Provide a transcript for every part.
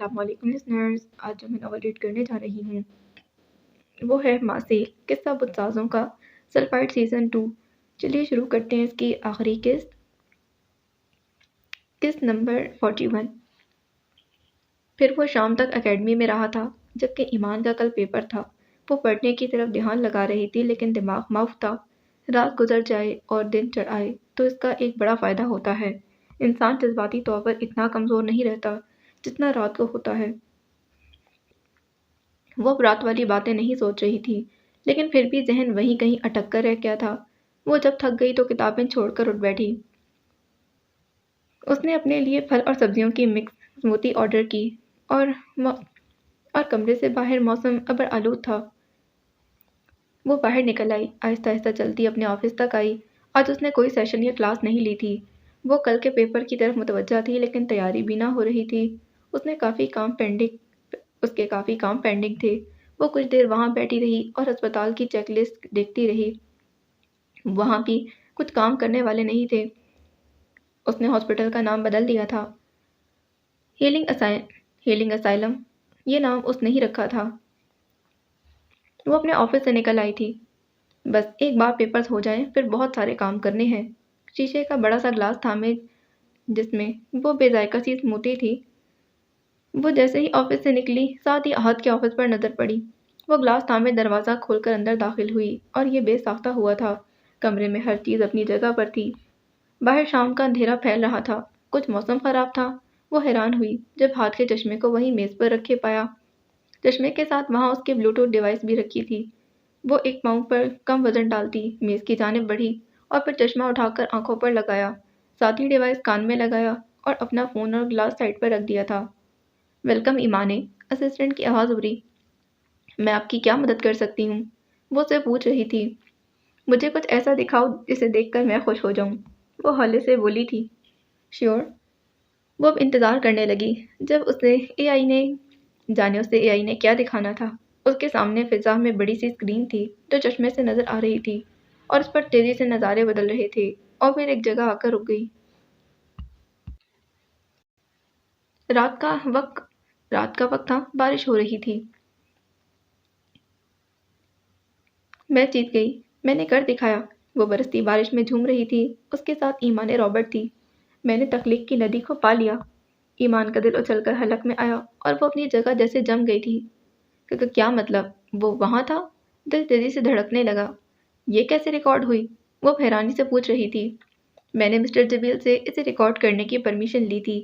السلام علیکم لسنرز، آج جو میں ناول ریڈ کرنے جا رہی ہوں وہ ہے ماسیل قصہ بت سازوں کا سلفائڈ سیزن 2۔ چلیے شروع کرتے ہیں اس کی آخری قسط نمبر 41۔ پھر وہ شام تک اکیڈمی میں رہا تھا، جبکہ ایمان کا کل پیپر تھا۔ وہ پڑھنے کی طرف دھیان لگا رہی تھی، لیکن دماغ معاف تھا۔ رات گزر جائے اور دن چڑھ آئے تو اس کا ایک بڑا فائدہ ہوتا ہے۔ انسان جذباتی طور پر اتنا کمزور نہیں رہتا جتنا رات کو ہوتا ہے۔ وہ اب رات والی باتیں نہیں سوچ رہی تھی، لیکن پھر بھی ذہن وہیں کہیں اٹک کر رہ گیا تھا۔ وہ جب تھک گئی تو کتابیں چھوڑ کر اٹھ بیٹھی۔ اس نے اپنے لیے پھل اور سبزیوں کی مکس سموتھی آرڈر کی اور کمرے سے باہر موسم ابر آلود تھا۔ وہ باہر نکل آئی، آہستہ آہستہ چلتی اپنے آفس تک آئی۔ آج اس نے کوئی سیشن یا کلاس نہیں لی تھی۔ وہ کل کے پیپر کی طرف متوجہ تھی، لیکن تیاری بھی نہ ہو رہی تھی۔ اس کے کافی کام پینڈنگ تھے۔ وہ کچھ دیر وہاں بیٹھی رہی اور ہسپتال کی چیک لسٹ دیکھتی رہی۔ وہاں بھی کچھ کام کرنے والے نہیں تھے۔ اس نے ہاسپٹل کا نام بدل دیا تھا، ہیلنگ اسائلم۔ یہ نام اس نے ہی رکھا تھا۔ وہ اپنے آفس سے نکل آئی تھی۔ بس ایک بار پیپرز ہو جائیں، پھر بہت سارے کام کرنے ہیں۔ شیشے کا بڑا سا گلاس تھامے جس میں وہ بے ذائقہ سی سموتھی تھی۔ وہ جیسے ہی آفس سے نکلی، ساتھ ہی احد کے آفس پر نظر پڑی۔ وہ گلاس تھامے دروازہ کھول کر اندر داخل ہوئی، اور یہ بے ساختہ ہوا تھا۔ کمرے میں ہر چیز اپنی جگہ پر تھی۔ باہر شام کا اندھیرا پھیل رہا تھا، کچھ موسم خراب تھا۔ وہ حیران ہوئی جب ہاتھ کے چشمے کو وہیں میز پر رکھے پایا۔ چشمے کے ساتھ وہاں اس کی بلوٹوتھ ڈیوائس بھی رکھی تھی۔ وہ ایک پاؤں پر کم وزن ڈالتی میز کی جانب بڑھی اور پھر چشمہ اٹھا کر آنکھوں پر لگایا، ساتھ ہی ڈیوائس کان میں لگایا اور اپنا فون اور گلاس سائڈ پر رکھ دیا تھا۔ ویلکم ایمانے، اسسٹنٹ کی آواز ابھری۔ میں آپ کی کیا مدد کر سکتی ہوں؟ وہ اسے پوچھ رہی تھی۔ مجھے کچھ ایسا دکھاؤ جسے دیکھ کر میں خوش ہو جاؤں، وہ ہولے سے بولی تھی۔ شیور۔ وہ اب انتظار کرنے لگی جب اسے اے آئی نے کیا دکھانا تھا۔ اس کے سامنے فضا میں بڑی سی اسکرین تھی جو چشمے سے نظر آ رہی تھی، اور اس پر تیزی سے نظارے بدل رہے تھے، اور پھر ایک جگہ آ کر رک گئی۔ رات کا وقت تھا، بارش ہو رہی تھی۔ میں جیت گئی، میں نے کر دکھایا۔ وہ برستی بارش میں جھوم رہی تھی، اس کے ساتھ ایمان رابرٹ تھی۔ میں نے تخلیق کی ندی کو پا لیا۔ ایمان کا دل اچھل کر حلق میں آیا اور وہ اپنی جگہ جیسے جم گئی تھی۔ کیا مطلب؟ وہ وہاں تھا؟ دل تیزی سے دھڑکنے لگا۔ یہ کیسے ریکارڈ ہوئی؟ وہ حیرانی سے پوچھ رہی تھی۔ میں نے مسٹر جبیل سے اسے ریکارڈ کرنے کی پرمیشن لی تھی۔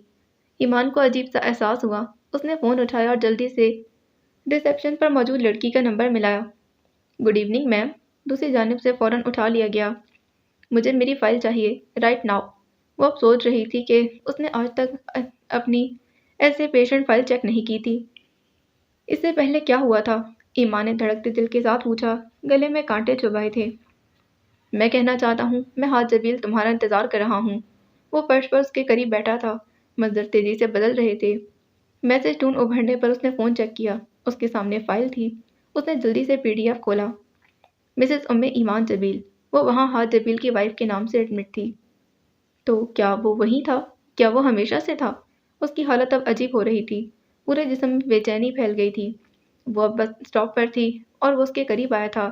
ایمان کو عجیب سا احساس ہوا۔ اس نے فون اٹھایا اور جلدی سے ریسیپشن پر موجود لڑکی کا نمبر ملایا۔ گڈ ایوننگ میم، دوسری جانب سے فوراً اٹھا لیا گیا۔ مجھے میری فائل چاہیے، رائٹ ناؤ۔ وہ اب سوچ رہی تھی کہ اس نے آج تک اپنی ایسے پیشنٹ فائل چیک نہیں کی تھی۔ اس سے پہلے کیا ہوا تھا؟ ایمان نے دھڑکتے دل کے ساتھ پوچھا، گلے میں کانٹے چبھائے تھے۔ میں کہنا چاہتا ہوں، میں ہاتھ جبیل تمہارا انتظار کر رہا ہوں۔ وہ فرش پر اس کے قریب بیٹھا تھا، منظر تیزی سے بدل رہے تھے۔ میسج ٹون ابھرنے پر اس نے فون چیک کیا، اس کے سامنے فائل تھی۔ اس نے جلدی سے PDF کھولا۔ مسز ایمان جبیل، وہ وہاں ہاتھ جبیل کی وائف کے نام سے ایڈمٹ تھی۔ تو کیا وہ وہی تھا؟ کیا وہ ہمیشہ سے تھا؟ اس کی حالت اب عجیب ہو رہی تھی، پورے جسم میں بے چینی پھیل گئی تھی۔ وہ اب بس اسٹاپ پر تھی اور وہ اس کے قریب آیا تھا،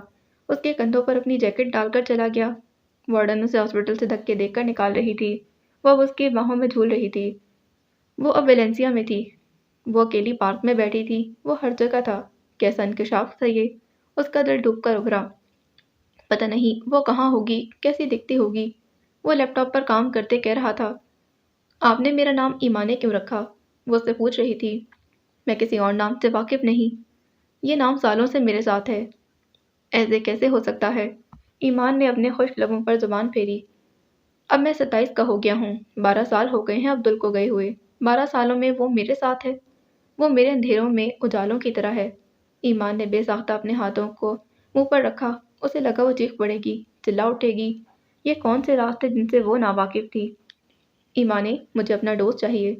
اس کے کندھوں پر اپنی جیکٹ ڈال کر چلا گیا۔ وارڈن اسے ہاسپٹل سے دھکے دے کر نکال رہی تھی، وہ اب اس کی باہوں میں جھول رہی تھی۔ وہ اب ویلنسیا میں تھی، وہ اکیلی پارک میں بیٹھی تھی۔ وہ ہر جگہ تھا۔ کیسا انکشاف تھا یہ؟ اس کا دل ڈوب کر ابھرا۔ پتہ نہیں وہ کہاں ہوگی، کیسی دکھتی ہوگی۔ وہ لیپ ٹاپ پر کام کرتے کہہ رہا تھا۔ آپ نے میرا نام ایمانے کیوں رکھا؟ وہ اس سے پوچھ رہی تھی۔ میں کسی اور نام سے واقف نہیں، یہ نام سالوں سے میرے ساتھ ہے۔ ایسے کیسے ہو سکتا ہے؟ ایمان نے اپنے خشک لبوں پر زبان پھیری۔ اب میں 27 کا ہو گیا ہوں، 12 سال ہو گئے ہیں عبدل کو گئے ہوئے۔ 12 سالوں میں وہ میرے ساتھ ہے، وہ میرے اندھیروں میں اجالوں کی طرح ہے۔ ایمان نے بے ساختہ اپنے ہاتھوں کو منہ پر رکھا، اسے لگا وہ چیخ پڑے گی، چلا اٹھے گی۔ یہ کون سے راز تھے جن سے وہ ناواقف تھی؟ ایمانے، مجھے اپنا ڈوز چاہیے۔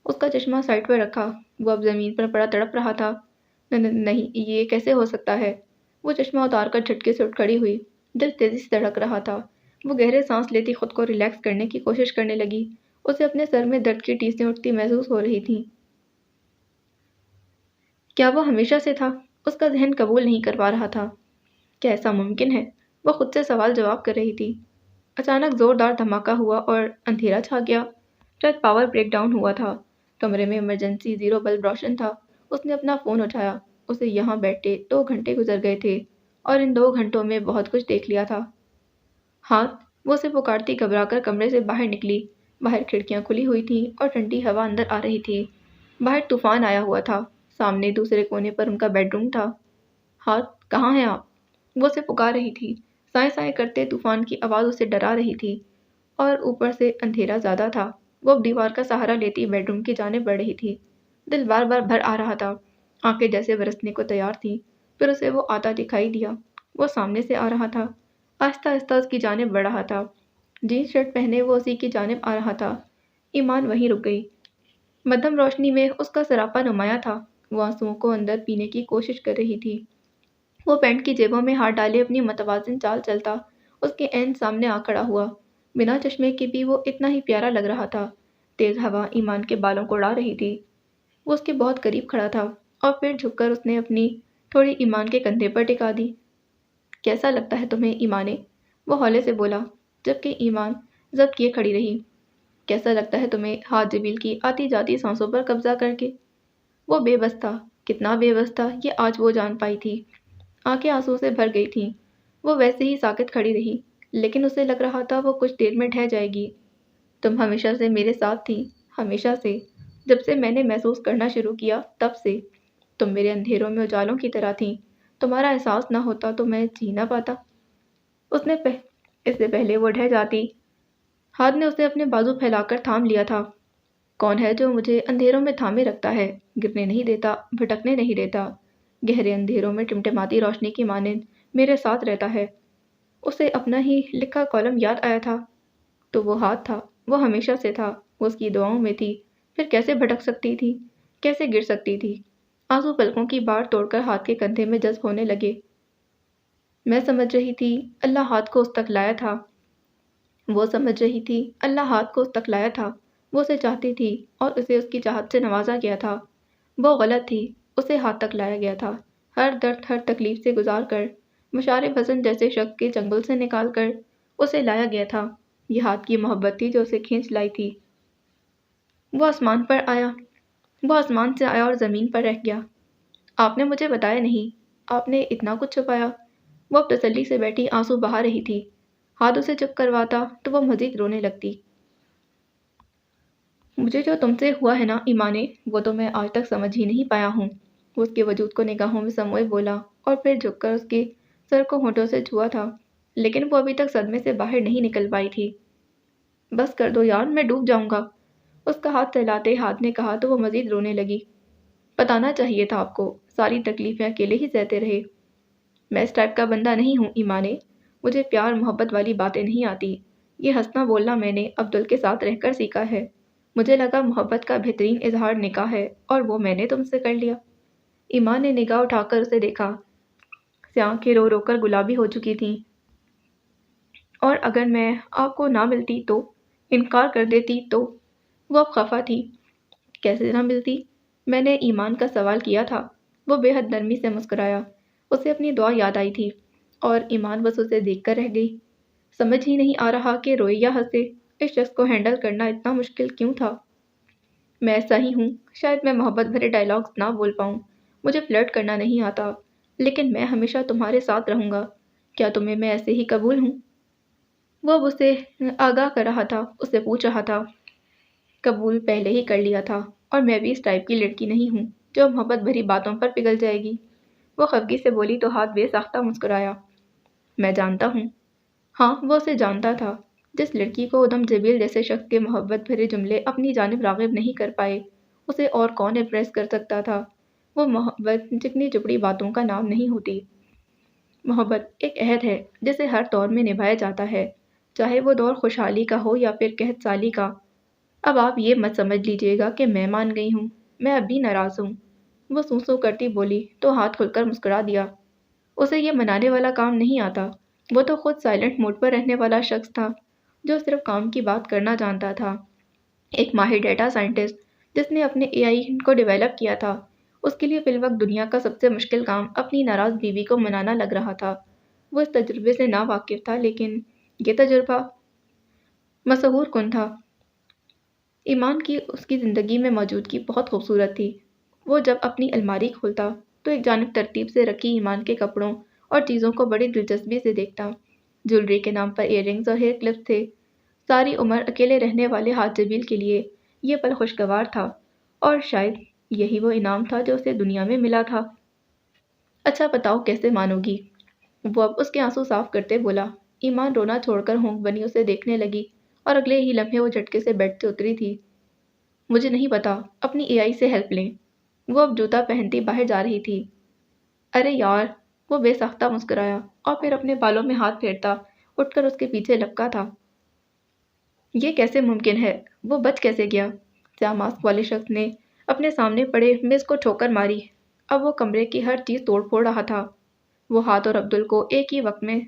اس کا چشمہ سائڈ پر رکھا، وہ اب زمین پر پڑا تڑپ رہا تھا۔ نہیں، یہ کیسے ہو سکتا ہے؟ وہ چشمہ اتار کر جھٹکے سے اٹھ کھڑی ہوئی، دل تیزی سے دھڑک رہا تھا۔ وہ گہرے سانس لیتی خود کو ریلیکس کرنے کی کوشش کرنے لگی۔ اسے اپنے سر میں درد کی ٹیسیں اٹھتی محسوس ہو رہی تھیں۔ کیا وہ ہمیشہ سے تھا؟ اس کا ذہن قبول نہیں کر پا رہا تھا۔ کیا ایسا ممکن ہے؟ وہ خود سے سوال جواب کر رہی تھی۔ اچانک زوردار دھماکہ ہوا اور اندھیرا چھا گیا۔ شاید پاور بریک ڈاؤن ہوا تھا۔ کمرے میں ایمرجنسی زیرو بلب روشن تھا۔ اس نے اپنا فون اٹھایا۔ اسے یہاں بیٹھے 2 گھنٹے گزر گئے تھے اور ان 2 گھنٹوں میں بہت کچھ دیکھ لیا تھا۔ ہاتھ، وہ اسے پکارتی گھبرا کر کمرے سے باہر نکلی۔ باہر کھڑکیاں کھلی ہوئی تھیں اور ٹھنڈی ہوا اندر آ رہی تھی۔ باہر طوفان آیا ہوا تھا۔ سامنے دوسرے کونے پر ان کا بیڈ روم تھا۔ ہاتھ، کہاں ہیں آپ؟ وہ اسے پکار رہی تھی۔ سائیں سائیں کرتے طوفان کی آواز اسے ڈرا رہی تھی اور اوپر سے اندھیرا زیادہ تھا۔ وہ دیوار کا سہارا لیتی بیڈ روم کی جانب بڑھ رہی تھی۔ دل بار بار بھر آ رہا تھا۔ آنکھیں جیسے برسنے کو تیار تھیں۔ پھر اسے وہ آتا دکھائی دیا۔ وہ سامنے سے آ رہا تھا۔ آہستہ آہستہ اس کی جانب بڑھ رہا تھا۔ جینس شرٹ پہنے وہ اسی کی جانب آ رہا تھا۔ ایمان وہیں رک گئی۔ مدھم روشنی میں اس کا سراپا نمایاں تھا۔ وہ آنسوؤں کو اندر پینے کی کوشش کر رہی تھی۔ وہ پینٹ کی جیبوں میں ہاتھ ڈالے اپنی متوازن چال چلتا اس کے عین سامنے آ کھڑا ہوا۔ بنا چشمے کے بھی وہ اتنا ہی پیارا لگ رہا تھا۔ تیز ہوا ایمان کے بالوں کو اڑا رہی تھی۔ وہ اس کے بہت قریب کھڑا تھا اور پھر جھک کر اس نے اپنی تھوڑی ایمان کے کندھے پر ٹکا دی۔ کیسا لگتا ہے تمہیں ایمانے؟ وہ ہولے سے بولا، جبکہ ایمان ضبط کیے کھڑی رہی۔ کیسا لگتا ہے تمہیں ہاتھ جبیل کی آتی جاتی سانسوں پر قبضہ کر کے؟ وہ بے بس تھا۔ کتنا بے بس تھا یہ آج وہ جان پائی تھی۔ آنکھیں آنسو سے بھر گئی تھیں۔ وہ ویسے ہی ساکت کھڑی رہی، لیکن اسے لگ رہا تھا وہ کچھ دیر میں ڈھہ جائے گی۔ تم ہمیشہ سے میرے ساتھ تھی، ہمیشہ سے، جب سے میں نے محسوس کرنا شروع کیا تب سے۔ تم میرے اندھیروں میں اجالوں کی طرح تھیں۔ تمہارا احساس نہ ہوتا تو میں جی نہ پاتا۔ اس سے پہلے وہ ڈھہ جاتی۔ ہاتھ نے اسے اپنے بازو پھیلا کر تھام لیا تھا۔ کون ہے جو مجھے اندھیروں میں تھامے رکھتا ہے، گرنے نہیں دیتا، بھٹکنے نہیں دیتا، گہرے اندھیروں میں ٹمٹماتی روشنی کی مانند میرے ساتھ رہتا ہے؟ اسے اپنا ہی لکھا کالم یاد آیا تھا۔ تو وہ ہاتھ تھا، وہ ہمیشہ سے تھا، وہ اس کی دعاؤں میں تھی۔ پھر کیسے بھٹک سکتی تھی؟ کیسے گر سکتی تھی؟ آنسو پلکوں کی باڑ توڑ کر ہاتھ کے کندھے میں جذب ہونے لگے۔ میں سمجھ رہی تھی اللہ ہاتھ کو اس تک لایا تھا۔ وہ سمجھ رہی تھی اللہ ہاتھ کو اس تک لایا تھا۔ وہ اسے چاہتی تھی اور اسے اس کی چاہت سے نوازا گیا تھا۔ وہ غلط تھی، اسے ہاتھ تک لایا گیا تھا۔ ہر درد، ہر تکلیف سے گزار کر، مشارے وزن جیسے شک کے چنگل سے نکال کر اسے لایا گیا تھا۔ یہ ہاتھ کی محبت تھی جو اسے کھینچ لائی تھی۔ وہ آسمان سے آیا اور زمین پر رہ گیا۔ آپ نے مجھے بتایا نہیں، آپ نے اتنا کچھ چھپایا۔ وہ اب تسلی سے بیٹھی آنسو بہا رہی تھی۔ ہاتھ اسے چپ کرواتا تو وہ مزید رونے لگتی۔ مجھے جو تم سے ہوا ہے نا ایمانے، وہ تو میں آج تک سمجھ ہی نہیں پایا ہوں۔ وہ اس کے وجود کو نگاہوں میں سموئے بولا اور پھر جھک کر اس کے سر کو ہونٹوں سے چھوا تھا، لیکن وہ ابھی تک صدمے سے باہر نہیں نکل پائی تھی۔ بس کر دو یار، میں ڈوب جاؤں گا، اس کا ہاتھ سہلاتے ہاتھ نے کہا تو وہ مزید رونے لگی۔ بتانا چاہیے تھا آپ کو، ساری تکلیفیں اکیلے ہی سہتے رہے۔ میں اس ٹائپ کا بندہ نہیں ہوں ایمانے، مجھے پیار محبت والی باتیں نہیں آتی۔ یہ ہنسنا بولنا میں نے عبدل کے ساتھ رہ کر سیکھا ہے۔ مجھے لگا محبت کا بہترین اظہار نکاح ہے اور وہ میں نے تم سے کر لیا۔ ایمان نے نگاہ اٹھا کر اسے دیکھا۔ سے آنکھیں رو رو کر گلابی ہو چکی تھیں۔ اور اگر میں آپ کو نہ ملتی تو، انکار کر دیتی تو؟ وہ اب خفا تھی۔ کیسے نہ ملتی؟ میں نے ایمان کا سوال کیا تھا۔ وہ بے حد نرمی سے مسکرایا۔ اسے اپنی دعا یاد آئی تھی اور ایمان بس اسے دیکھ کر رہ گئی۔ سمجھ ہی نہیں آ رہا کہ روئے یا ہنسے۔ اس شخص کو ہینڈل کرنا اتنا مشکل کیوں تھا؟ میں ایسا ہی ہوں، شاید میں محبت بھرے ڈائلاگز نہ بول پاؤں، مجھے فلرٹ کرنا نہیں آتا، لیکن میں ہمیشہ تمہارے ساتھ رہوں گا۔ کیا تمہیں میں ایسے ہی قبول ہوں؟ وہ اب اسے آگاہ کر رہا تھا، اسے پوچھ رہا تھا۔ قبول پہلے ہی کر لیا تھا، اور میں بھی اس ٹائپ کی لڑکی نہیں ہوں جو محبت بھری باتوں پر پگھل جائے گی۔ وہ خفگی سے بولی تو ہاتھ بے ساختہ مسکرایا۔ میں جانتا ہوں۔ ہاں، وہ اسے جانتا تھا۔ جس لڑکی کو ادم جبیل جیسے شخص کے محبت بھرے جملے اپنی جانب راغب نہیں کر پائے، اسے اور کون امپریس کر سکتا تھا؟ وہ محبت چکنی چپڑی باتوں کا نام نہیں ہوتی۔ محبت ایک عہد ہے جسے ہر دور میں نبھایا جاتا ہے، چاہے وہ دور خوشحالی کا ہو یا پھر قحط سالی کا۔ اب آپ یہ مت سمجھ لیجیے گا کہ میں مان گئی ہوں، میں اب بھی ناراض ہوں۔ وہ سوں سوں کرتی بولی تو ہاتھ کھل کر مسکرا دیا۔ اسے یہ منانے والا کام نہیں آتا۔ وہ تو خود سائلنٹ موڈ پر رہنے والا شخص تھا جو صرف کام کی بات کرنا جانتا تھا۔ ایک ماہر ڈیٹا سائنٹسٹ جس نے اپنے AI کو ڈیولپ کیا تھا، اس کے لیے فی الوقت دنیا کا سب سے مشکل کام اپنی ناراض بیوی کو منانا لگ رہا تھا۔ وہ اس تجربے سے ناواقف تھا، لیکن یہ تجربہ مسحور کن تھا۔ ایمان کی اس کی زندگی میں موجودگی بہت خوبصورت تھی۔ وہ جب اپنی الماری کھولتا تو ایک جانب ترتیب سے رکھی ایمان کے کپڑوں اور چیزوں کو بڑی دلچسپی سے دیکھتا۔ جولری کے نام پر ایئر رنگز اور ہیئر کلپس تھے۔ ساری عمر اکیلے رہنے والے حاج جبیل کے لیے یہ پل خوشگوار تھا، اور شاید یہی وہ انعام تھا جو اسے دنیا میں ملا تھا۔ اچھا بتاؤ کیسے مانو گی؟ وہ اب اس کے آنسو صاف کرتے بولا۔ ایمان رونا چھوڑ کر ہونک بنی اسے دیکھنے لگی، اور اگلے ہی لمحے وہ جھٹکے سے بیڈ سے اتری تھی۔ مجھے نہیں پتا، اپنی اے آئی سے ہیلپ لیں۔ وہ اب جوتا پہنتی باہر جا رہی تھی۔ ارے یار، وہ بے ساختہ مسکرایا اور پھر اپنے بالوں میں ہاتھ پھیرتا اٹھ کر اس کے پیچھے لپکا تھا۔ یہ کیسے ممکن ہے؟ وہ بچ کیسے گیا؟ سیاہ ماسک والے شخص نے اپنے سامنے پڑے میز کو ٹھوکر ماری۔ اب وہ کمرے کی ہر چیز توڑ پھوڑ رہا تھا۔ وہ ہاتھ اور عبدل کو ایک ہی وقت میں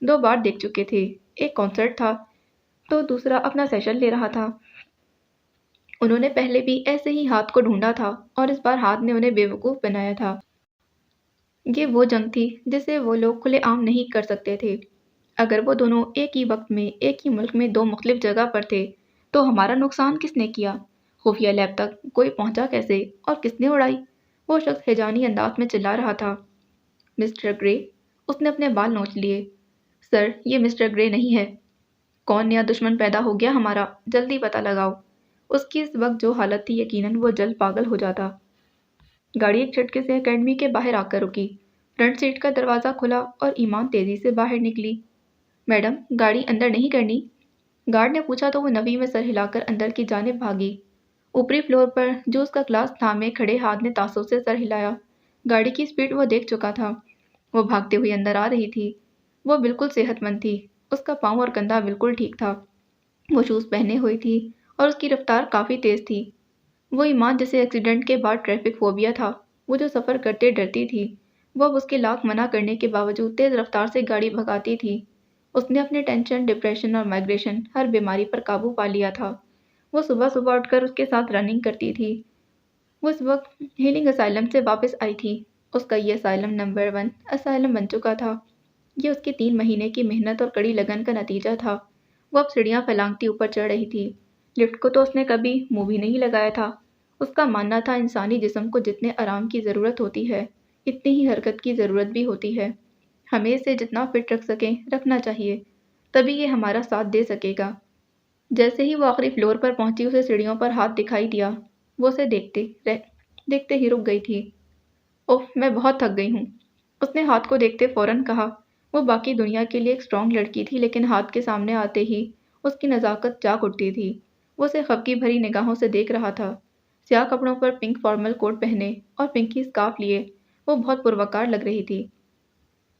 دو بار دیکھ چکے تھے۔ ایک کنسرٹ تھا تو دوسرا اپنا سیشن لے رہا تھا۔ انہوں نے پہلے بھی ایسے ہی ہاتھ کو ڈھونڈا تھا، اور اس بار ہاتھ نے انہیں بے وقوف بنایا تھا۔ یہ وہ جنگ تھی جسے وہ لوگ کھلے عام نہیں کر سکتے تھے۔ اگر وہ دونوں ایک ہی وقت میں ایک ہی ملک میں دو مختلف جگہ پر تھے تو ہمارا نقصان کس نے کیا؟ خفیہ لیب تک کوئی پہنچا کیسے، اور کس نے اڑائی؟ وہ شخص ہیجانی انداز میں چلا رہا تھا۔ مسٹر گرے، اس نے اپنے بال نوچ لیے۔ سر، یہ مسٹر گرے نہیں ہے۔ کون نیا دشمن پیدا ہو گیا ہمارا؟ جلدی پتہ لگاؤ۔ اس کی اس وقت جو حالت تھی، یقیناً وہ جلد پاگل ہو جاتا۔ گاڑی ایک جھٹکے سے اکیڈمی کے باہر آ کر رکی۔ فرنٹ سیٹ کا دروازہ کھلا اور ایمان تیزی سے باہر نکلی۔ میڈم، گاڑی اندر نہیں کرنی؟ گارڈ نے پوچھا تو وہ نوی میں سر ہلا کر اندر کی جانب بھاگی۔ اوپری فلور پر جوس کا گلاس تھامے کھڑے ہاتھ نے تاسو سے سر ہلایا۔ گاڑی کی سپیڈ وہ دیکھ چکا تھا۔ وہ بھاگتے ہوئے اندر آ رہی تھی۔ وہ بالکل صحت مند تھی۔ اس کا پاؤں اور کندھا بالکل ٹھیک تھا۔ وہ شوز پہنے ہوئی تھی اور اس کی رفتار کافی تیز تھی۔ وہ ایمان جسے ایکسیڈنٹ کے بعد ٹریفک فوبیا تھا، وہ جو سفر کرتے ڈرتی تھی، وہ اب اس کے لاکھ منع کرنے کے باوجود تیز رفتار سے گاڑی بھگاتی تھی۔ اس نے اپنے ٹینشن، ڈپریشن اور مائگریشن ہر بیماری پر قابو پا لیا تھا۔ وہ صبح صبح اٹھ کر اس کے ساتھ رننگ کرتی تھی۔ وہ اس وقت ہیلنگ اسائلم سے واپس آئی تھی۔ اس کا یہ اسائلم نمبر 1 اسائلم بن چکا تھا۔ یہ اس کی 3 مہینے کی محنت اور کڑی لگن کا نتیجہ تھا۔ وہ اب سیڑھیاں پھلانگتی اوپر چڑھ رہی تھی۔ لفٹ کو تو اس نے کبھی منہ بھی نہیں لگایا تھا۔ اس کا ماننا تھا انسانی جسم کو جتنے آرام کی ضرورت ہوتی ہے، اتنی ہی حرکت کی ضرورت بھی ہوتی ہے۔ ہمیں اسے جتنا فٹ رکھ سکیں رکھنا چاہیے، تبھی یہ ہمارا ساتھ دے سکے گا۔ جیسے ہی وہ آخری فلور پر پہنچی، اسے سیڑھیوں پر ہاتھ دکھائی دیا۔ وہ اسے دیکھتے ہی رک گئی تھی۔ اوف، میں بہت تھک گئی ہوں، اس نے ہاتھ کو دیکھتے فوراً کہا۔ وہ باقی دنیا کے لیے ایک اسٹرانگ لڑکی تھی، لیکن ہاتھ کے سامنے آتے ہی اس کی نزاکت جاگ اٹھتی تھی۔ وہ اسے خفگی بھری نگاہوں سے دیکھ رہا تھا۔ سیاہ کپڑوں پر پنک فارمل کوٹ پہنے اور پنکی اسکارف لیے وہ بہت پروقار لگ رہی تھی۔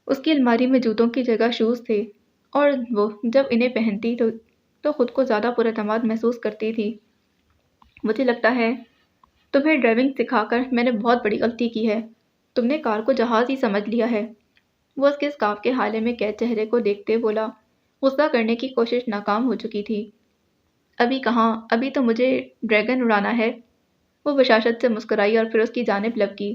اس کی الماری میں جوتوں کی جگہ شوز تھے، اور وہ جب انہیں پہنتی تو خود کو زیادہ پراعتماد محسوس کرتی تھی۔ مجھے لگتا ہے تمہیں ڈرائیونگ سکھا کر میں نے بہت بڑی غلطی کی ہے۔ تم نے کار کو جہاز ہی سمجھ لیا ہے۔ وہ اس کے اسکارف کے حالے میں قید چہرے کو دیکھتے بولا۔ غصہ کرنے کی کوشش ناکام ہو چکی تھی۔ ابھی کہاں، ابھی تو مجھے ڈریگن اڑانا ہے۔ وہ بشاشت سے مسکرائی اور پھر اس کی جانب لپکی۔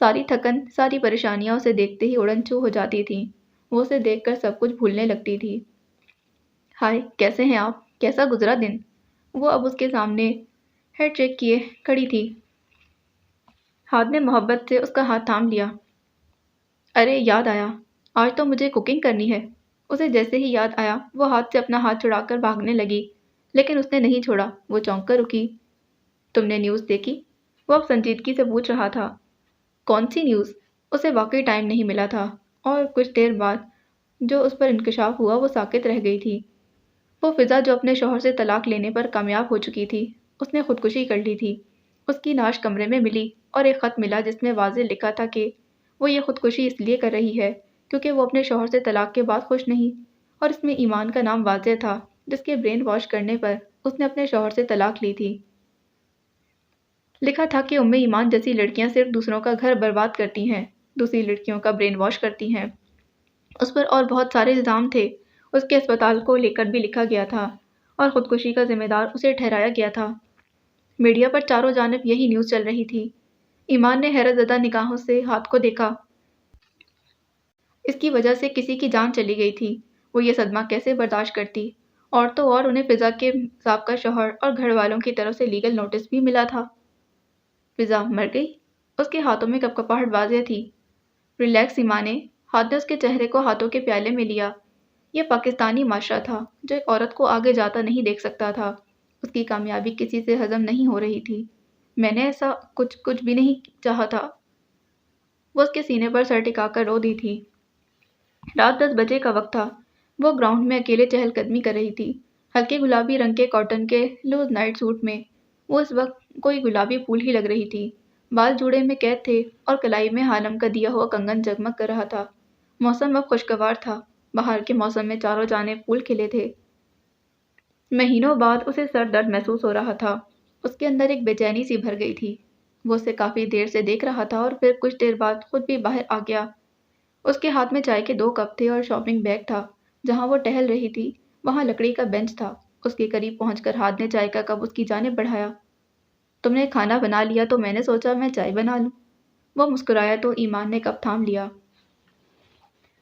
ساری تھکن، ساری پریشانیاں اسے دیکھتے ہی اڑن چھو ہو جاتی تھیں۔ وہ اسے دیکھ کر سب کچھ بھولنے لگتی تھی۔ ہائے، کیسے ہیں آپ؟ کیسا گزرا دن؟ وہ اب اس کے سامنے ہیڈ شیک کیے کھڑی تھی۔ ہاتھ نے محبت سے اس کا ہاتھ تھام لیا۔ ارے یاد آیا، آج تو مجھے کوکنگ کرنی ہے۔ اسے جیسے ہی یاد آیا، وہ ہاتھ سے اپنا ہاتھ چھڑا کر بھاگنے لگی، لیکن اس نے نہیں چھوڑا۔ وہ چونک کر رکی۔ تم نے نیوز دیکھی؟ وہ اب سنجیدگی سے پوچھ رہا تھا۔ کون سی نیوز؟ اسے واقعی ٹائم نہیں ملا تھا، اور کچھ دیر بعد جو اس پر انکشاف ہوا وہ ساکت رہ گئی تھی۔ وہ فضا جو اپنے شوہر سے طلاق لینے پر کامیاب ہو چکی تھی، اس نے خودکشی کر لی تھی۔ اس کی لاش کمرے میں ملی، اور ایک خط ملا جس میں واضح لکھا تھا کہ وہ یہ خودکشی اس لیے کر رہی ہے کیونکہ وہ اپنے شوہر سے طلاق کے بعد خوش نہیں، اور اس میں ایمان کا نام واضح تھا، جس کے برین واش کرنے پر اس نے اپنے شوہر سے طلاق لی تھی۔ لکھا تھا کہ ایمان جیسی لڑکیاں صرف دوسروں کا گھر برباد کرتی ہیں، دوسری لڑکیوں کا برین واش کرتی ہیں۔ اس پر اور بہت سارے الزام تھے۔ اس کے اسپتال کو لے کر بھی لکھا گیا تھا، اور خودکشی کا ذمہ دار اسے ٹھہرایا گیا تھا۔ میڈیا پر چاروں جانب یہی نیوز چل رہی تھی۔ ایمان نے حیرت زدہ نگاہوں سے ہاتھ کو دیکھا۔ اس کی وجہ سے کسی کی جان چلی گئی تھی، وہ یہ صدمہ کیسے برداشت کرتی؟ اور تو اور انہیں فضا کے سابقہ شوہر اور گھر والوں کی طرف سے لیگل نوٹس بھی ملا تھا۔ فضا مر گئی؟ اس کے ہاتھوں میں کپکپاہٹ واضح تھی۔ ریلیکس ایمان نے ہاتھ نے اس کے چہرے کو ہاتھوں کے پیالے میں لیا۔ یہ پاکستانی معاشرہ تھا جو ایک عورت کو آگے جاتا نہیں دیکھ سکتا تھا۔ اس کی کامیابی کسی سے ہضم نہیں ہو رہی تھی۔ میں نے ایسا کچھ بھی نہیں چاہا تھا۔ وہ اس کے سینے پر سر ٹکا کر رو دی تھی۔ رات 10 بجے کا وقت تھا۔ وہ گراؤنڈ میں اکیلے چہل قدمی کر رہی تھی، ہلکے گلابی رنگ کے کاٹن کے لوز نائٹ سوٹ میں۔ وہ اس وقت کوئی گلابی پھول ہی لگ رہی تھی۔ بال جوڑے میں قید تھے اور کلائی میں حالم کا دیا ہوا کنگن جگمگ کر رہا تھا۔ موسم اب خوشگوار تھا۔ بہار کے موسم میں چاروں جانب پھول کھلے تھے۔ مہینوں بعد اسے سر درد محسوس ہو رہا تھا۔ اس کے اندر ایک بے چینی سی بھر گئی تھی۔ وہ اسے کافی دیر سے دیکھ رہا تھا اور پھر کچھ دیر بعد خود بھی باہر آ گیا۔ اس کے ہاتھ میں چائے کے 2 کپ تھے اور شاپنگ بیگ تھا۔ جہاں وہ ٹہل رہی تھی وہاں لکڑی کا بینچ تھا۔ اس کے قریب پہنچ کر ہاتھ نے چائے کا کپ اس کی جانب بڑھایا۔ تم نے کھانا بنا لیا تو میں نے سوچا میں چائے بنا لوں۔ وہ مسکرایا تو ایمان نے کپ تھام لیا۔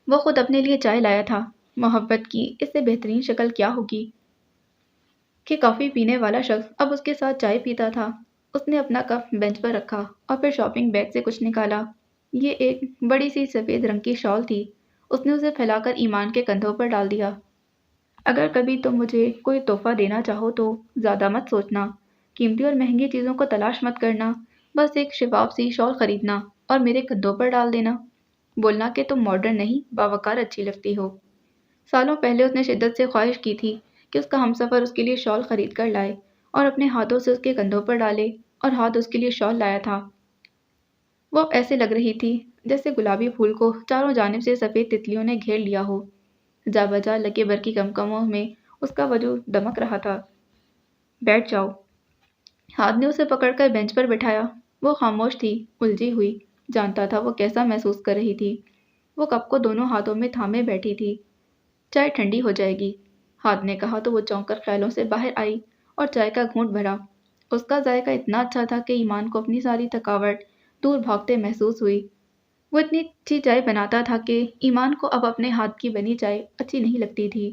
وہ خود اپنے لیے چائے لایا تھا۔ محبت کی اس سے بہترین شکل کیا ہوگی کہ کافی پینے والا شخص اب اس کے ساتھ چائے پیتا تھا۔ اس نے اپنا کپ بینچ پر رکھا اور پھر شاپنگ بیگ سے کچھ نکالا۔ یہ ایک بڑی سی سفید رنگ کی شال تھی۔ اس نے اسے پھیلا کر ایمان کے کندھوں پر ڈال دیا۔ اگر کبھی تم مجھے کوئی تحفہ دینا چاہو تو زیادہ مت سوچنا، قیمتی اور مہنگی چیزوں کو تلاش مت کرنا، بس ایک شفاف سی شال خریدنا اور میرے کندھوں پر ڈال دینا۔ بولنا کہ تم ماڈرن نہیں باوقار اچھی لگتی ہو۔ سالوں پہلے اس نے شدت سے خواہش کی تھی کہ اس کا ہمسفر اس کے لیے شال خرید کر لائے اور اپنے ہاتھوں سے اس کے کندھوں پر ڈالے، اور ہاتھ اس کے لیے شال لایا تھا۔ وہ اب ایسے لگ رہی تھی جیسے گلابی پھول کو چاروں جانب سے سفید تتلیوں نے گھیر لیا ہو۔ جا بجا لکے بھر کی کمکموں میں اس کا وجود دمک رہا تھا۔ بیٹھ جاؤ۔ ہاتھ نے اسے پکڑ کر بینچ پر بٹھایا۔ وہ خاموش تھی، الجھی ہوئی، جانتا تھا وہ کیسا محسوس کر رہی تھی۔ وہ کپ کو دونوں ہاتھوں میں تھامے بیٹھی تھی۔ چائے ٹھنڈی ہو جائے گی، ہاتھ نے کہا تو وہ چونک کر خیالوں سے باہر آئی اور چائے کا گھونٹ بھرا۔ اس کا ذائقہ اتنا اچھا تھا کہ ایمان کو اپنی ساری تھکاوٹ دور بھاگتے محسوس ہوئی۔ وہ اتنی اچھی چائے بناتا تھا کہ ایمان کو اب اپنے ہاتھ کی بنی چائے اچھی نہیں لگتی تھی۔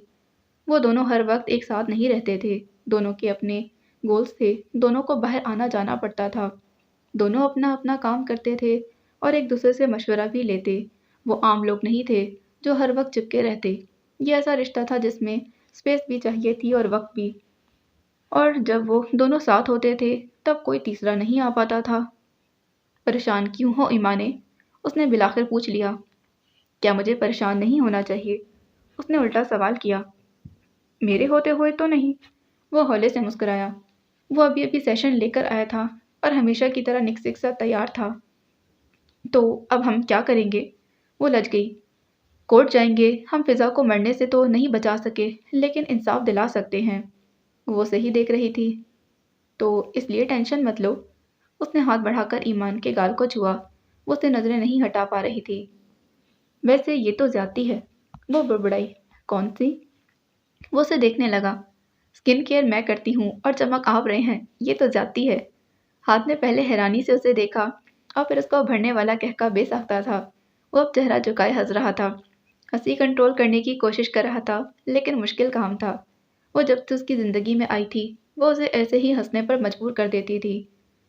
وہ دونوں ہر وقت ایک ساتھ نہیں رہتے تھے، دونوں کے اپنے گولز تھے، دونوں کو باہر آنا جانا پڑتا تھا، دونوں اپنا اپنا کام کرتے تھے اور ایک دوسرے سے مشورہ بھی لیتے۔ وہ عام لوگ نہیں تھے جو ہر وقت چپکے رہتے۔ یہ ایسا رشتہ تھا جس میں اسپیس بھی چاہیے تھی اور وقت بھی، اور جب وہ دونوں ساتھ ہوتے تھے تب کوئی تیسرا نہیں آ پاتا تھا۔ پریشان کیوں ہو ایمان نے؟ اس نے بالآخر پوچھ لیا۔ کیا مجھے پریشان نہیں ہونا چاہیے؟ اس نے الٹا سوال کیا۔ میرے ہوتے ہوئے تو نہیں۔ وہ ہولے سے مسکرایا۔ وہ ابھی ابھی سیشن لے کر آیا تھا اور ہمیشہ کی طرح نکسک سا تیار تھا۔ تو اب ہم کیا کریں گے؟ وہ لج گئی۔ کورٹ جائیں گے۔ ہم فضا کو مرنے سے تو نہیں بچا سکے لیکن انصاف دلا سکتے ہیں۔ وہ صحیح دیکھ رہی تھی۔ تو اس لیے ٹینشن مت لو۔ اس نے ہاتھ بڑھا کر ایمان کے گال کو چھوا۔ وہ اسے نظریں نہیں ہٹا پا رہی تھی۔ ویسے یہ تو زیادتی ہے، وہ بڑبڑائی۔ کون سی؟ وہ اسے دیکھنے لگا۔ اسکن کیئر میں کرتی ہوں اور چمک آپ رہے ہیں، یہ تو زیادتی ہے۔ ہاتھ نے پہلے حیرانی سے اسے دیکھا اور پھر اس کو بھرنے والا کہکا بے ساختہ تھا۔ وہ اب چہرہ جھکائے ہنس رہا تھا، ہنسی کنٹرول کرنے کی کوشش کر رہا تھا لیکن مشکل کام تھا۔ وہ جب سے اس کی زندگی میں آئی تھی وہ اسے ایسے ہی ہنسنے پر مجبور کر دیتی تھی۔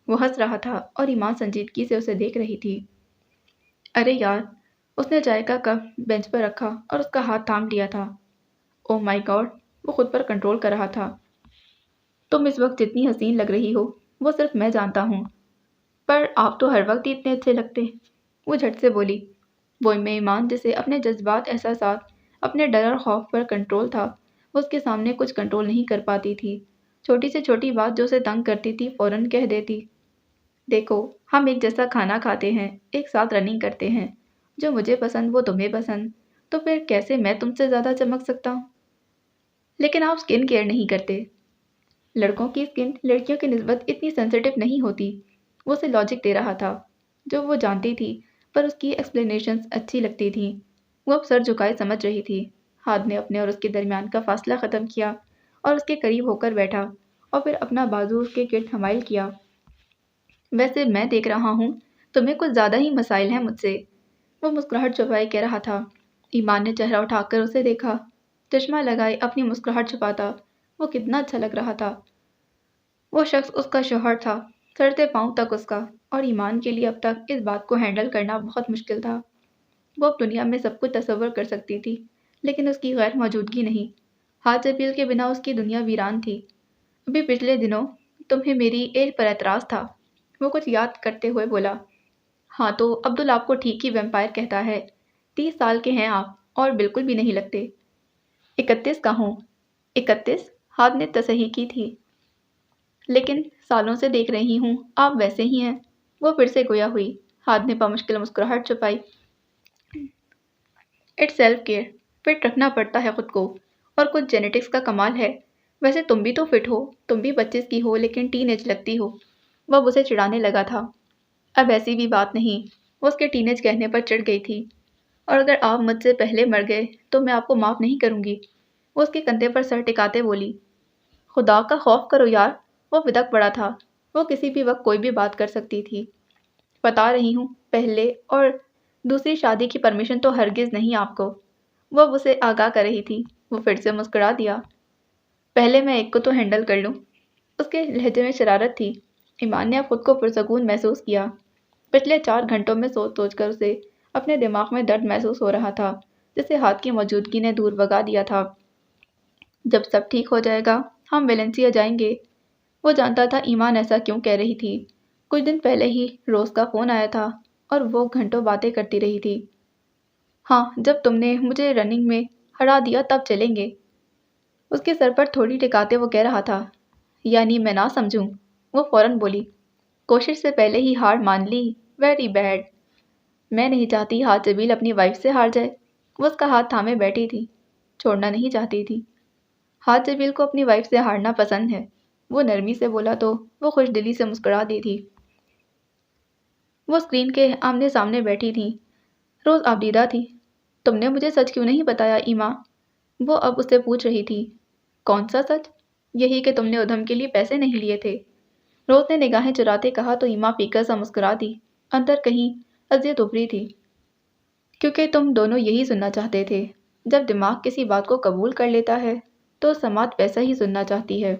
وہ ہنس رہا تھا اور ایمان سنجیدگی سے اسے دیکھ رہی تھی۔ ارے یار، اس نے چائے کا کپ بینچ پر رکھا اور اس کا ہاتھ تھام لیا تھا۔ او مائی گاڈ، وہ خود پر کنٹرول کر رہا تھا۔ تم اس وقت جتنی حسین لگ رہی ہو وہ صرف میں جانتا ہوں، پر آپ تو ہر وقت ہی اتنے اچھے لگتے۔ وہ جھٹ سے بولی۔ وہ میں ایمان جسے اپنے جذبات، احساسات، اپنے ڈر اور خوف پر کنٹرول تھا، وہ اس کے سامنے کچھ کنٹرول نہیں کر پاتی تھی۔ چھوٹی سے چھوٹی بات جو اسے تنگ کرتی تھی فوراً کہہ دیتی۔ دیکھو، ہم ایک جیسا کھانا کھاتے ہیں، ایک ساتھ رننگ کرتے ہیں، جو مجھے پسند وہ تمہیں پسند، تو پھر کیسے میں تم سے زیادہ چمک سکتا ہوں؟ لیکن آپ اسکن کیئر نہیں کرتے۔ لڑکوں کی اسکن لڑکیوں کی نسبت اتنی سینسیٹیو نہیں ہوتی۔ وہ اسے لاجک دے رہا تھا جو وہ جانتی تھی، پر اس کی ایکسپلینیشنز اچھی لگتی تھیں۔ وہ اب سر جھکائے سمجھ رہی تھی۔ ہاتھ نے اپنے اور اس کے درمیان کا فاصلہ ختم کیا اور اس کے قریب ہو کر بیٹھا اور پھر اپنا بازو اس کے گرد حمائل کیا۔ ویسے میں دیکھ رہا ہوں تمہیں کچھ زیادہ ہی مسائل ہیں مجھ سے، وہ مسکراہٹ چھپائے کہہ رہا تھا۔ ایمان نے چہرہ اٹھا کر اسے دیکھا۔ چشمہ لگائے اپنی مسکراہٹ چھپاتا وہ کتنا اچھا لگ رہا تھا۔ وہ شخص اس کا شوہر تھا، سر سے پاؤں تک اس کا، اور ایمان کے لیے اب تک اس بات کو ہینڈل کرنا بہت مشکل تھا۔ وہ اب دنیا میں سب کچھ تصور کر سکتی تھی، لیکن اس کی غیر موجودگی نہیں۔ ہاتھ جبیل کے بنا اس کی دنیا ویران تھی۔ ابھی پچھلے دنوں تمہیں میری ایج پر اعتراض تھا، وہ کچھ یاد کرتے ہوئے بولا۔ ہاں تو عبدل آپ کو ٹھیک ہی ویمپائر کہتا ہے۔ 30 سال کے ہیں آپ اور بالکل بھی نہیں لگتے۔ 31 کا ہوں۔ 31؟ ہاتھ نے تصحیح کی تھی۔ لیکن سالوں سے دیکھ رہی ہوں آپ ویسے ہی ہیں، وہ پھر سے گویا ہوئی۔ ہاتھ نے بمشکل مسکراہٹ چھپائی۔ اٹس سیلف کیئر، فٹ رکھنا پڑتا ہے خود کو، اور کچھ جینیٹکس کا کمال ہے۔ ویسے تم بھی تو فٹ ہو، تم بھی 25 کی ہو لیکن ٹین ایج لگتی ہو۔ وہ اسے چڑھانے لگا تھا۔ اب ایسی بھی بات نہیں، وہ اس کے ٹین ایج کہنے پر چڑھ گئی تھی۔ اور اگر آپ مجھ سے پہلے مر گئے تو میں آپ کو معاف نہیں کروں گی، وہ اس کے کندھے پر سر ٹکاتے بولی۔ خدا کا خوف کرو یار، وہ بدک پڑا تھا، وہ کسی بھی وقت کوئی بھی بات کر سکتی تھی۔ بتا رہی ہوں، پہلے اور دوسری شادی کی پرمیشن تو ہرگز نہیں آپ کو، وہ اسے آگاہ کر رہی تھی۔ وہ پھر سے مسکرا دیا۔ پہلے میں ایک کو تو ہینڈل کر لوں، اس کے لہجے میں شرارت تھی۔ ایمان نے اب خود کو پرسکون محسوس کیا۔ پچھلے 4 گھنٹوں میں سوچ سوچ کر اسے اپنے دماغ میں درد محسوس ہو رہا تھا جسے ہاتھ کی موجودگی نے دور بھگا دیا تھا۔ جب سب ٹھیک ہو جائے گا ہم ویلنسیا جائیں گے۔ وہ جانتا تھا ایمان ایسا کیوں کہہ رہی تھی۔ کچھ دن پہلے ہی روز کا فون آیا تھا اور وہ گھنٹوں باتیں کرتی رہی تھی۔ ہاں، جب تم نے مجھے رننگ میں ہرا دیا تب چلیں گے، اس کے سر پر تھوڑی ٹکاتے وہ کہہ رہا تھا۔ یعنی میں نہ سمجھوں، وہ فوراً بولی۔ کوشش سے پہلے ہی ہار مان لی، ویری بیڈ۔ میں نہیں چاہتی ہاتھ جبیل اپنی وائف سے ہار جائے، وہ اس کا ہاتھ تھامے بیٹھی تھی، چھوڑنا نہیں چاہتی تھی۔ ہاتھ جبیل کو اپنی وائف سے ہارنا پسند ہے، وہ نرمی سے بولا تو وہ خوش دلی سے مسکرا دی تھی۔ وہ اسکرین کے آمنے سامنے بیٹھی تھیں۔ روز آبدیدہ تھی۔ تم نے مجھے سچ کیوں نہیں بتایا ایما؟ وہ اب اس سے پوچھ رہی تھی۔ کون سا سچ؟ یہی کہ تم نے ادھم کے لیے پیسے نہیں لیے تھے۔ روز نے نگاہیں چراتے کہا تو ایما فیکر سا مسکرا دی، اندر کہیں اذیت ابھری تھی۔ کیونکہ تم دونوں یہی سننا چاہتے تھے۔ جب دماغ کسی بات کو قبول کر لیتا ہے تو سماعت ویسا ہی سننا چاہتی ہے۔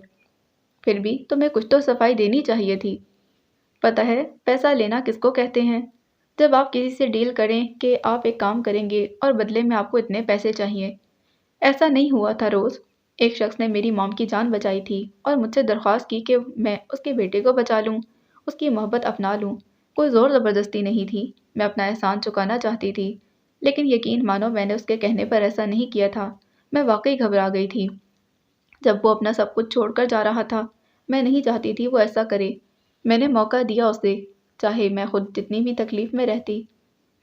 پھر بھی تمہیں کچھ تو صفائی دینی چاہیے تھی۔ پتہ ہے پیسہ لینا کس کو کہتے ہیں؟ جب آپ کسی سے ڈیل کریں کہ آپ ایک کام کریں گے اور بدلے میں آپ کو اتنے پیسے چاہیے۔ ایسا نہیں ہوا تھا روز۔ ایک شخص نے میری مام کی جان بچائی تھی اور مجھ سے درخواست کی کہ میں اس کے بیٹے کو بچا لوں، اس کی محبت اپنا لوں۔ کوئی زور زبردستی نہیں تھی، میں اپنا احسان چکانا چاہتی تھی، لیکن یقین مانو میں نے اس کے کہنے پر ایسا نہیں کیا تھا۔ میں واقعی گھبرا گئی تھی جب وہ اپنا سب کچھ چھوڑ کر جا رہا تھا۔ میں نہیں چاہتی تھی وہ ایسا کرے۔ میں نے موقع دیا اسے، چاہے میں خود جتنی بھی تکلیف میں رہتی۔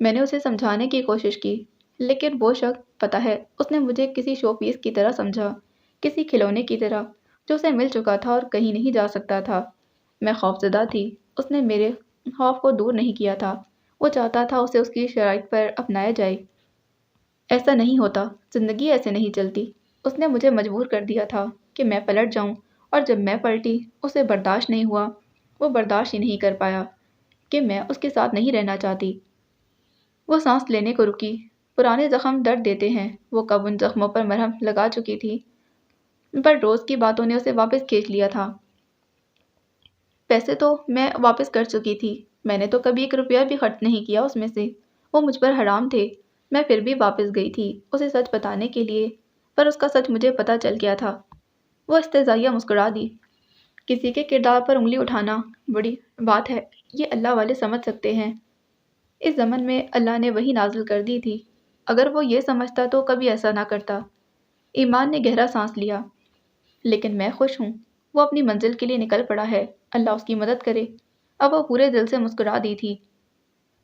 میں نے اسے سمجھانے کی کوشش کی، لیکن وہ شخص، پتہ ہے، اس نے مجھے کسی شو پیس کی طرح سمجھا، کسی کھلونے کی طرح جو اسے مل چکا تھا اور کہیں نہیں جا سکتا تھا۔ میں خوفزدہ تھی، اس نے میرے خوف کو دور نہیں کیا تھا۔ وہ چاہتا تھا اسے اس کی شرائط پر اپنایا جائے۔ ایسا نہیں ہوتا، زندگی ایسے نہیں چلتی۔ اس نے مجھے مجبور کر دیا تھا کہ میں پلٹ جاؤں، اور جب میں پلٹی اسے برداشت نہیں ہوا۔ وہ برداشت ہی نہیں کر پایا کہ میں اس کے ساتھ نہیں رہنا چاہتی۔ وہ سانس لینے کو رکی۔ پرانے زخم درد دیتے ہیں، وہ کب ان زخموں پر مرہم لگا چکی تھی، پر روز کی باتوں نے اسے واپس کھینچ لیا تھا۔ پیسے تو میں واپس کر چکی تھی، میں نے تو کبھی 1 روپیہ بھی خرچ نہیں کیا اس میں سے، وہ مجھ پر حرام تھے۔ میں پھر بھی واپس گئی تھی اسے سچ بتانے کے لیے، پر اس کا سچ مجھے پتہ چل گیا تھا۔ وہ استہزائیہ مسکرا دی۔ کسی کے کردار پر انگلی اٹھانا بڑی بات ہے، یہ اللہ والے سمجھ سکتے ہیں۔ اس زمن میں اللہ نے وحی نازل کر دی تھی، اگر وہ یہ سمجھتا تو کبھی ایسا نہ کرتا۔ ایمان نے گہرا سانس لیا۔ لیکن میں خوش ہوں، وہ اپنی منزل کے لیے نکل پڑا ہے، اللہ اس کی مدد کرے۔ اب وہ پورے دل سے مسکرا دی تھی۔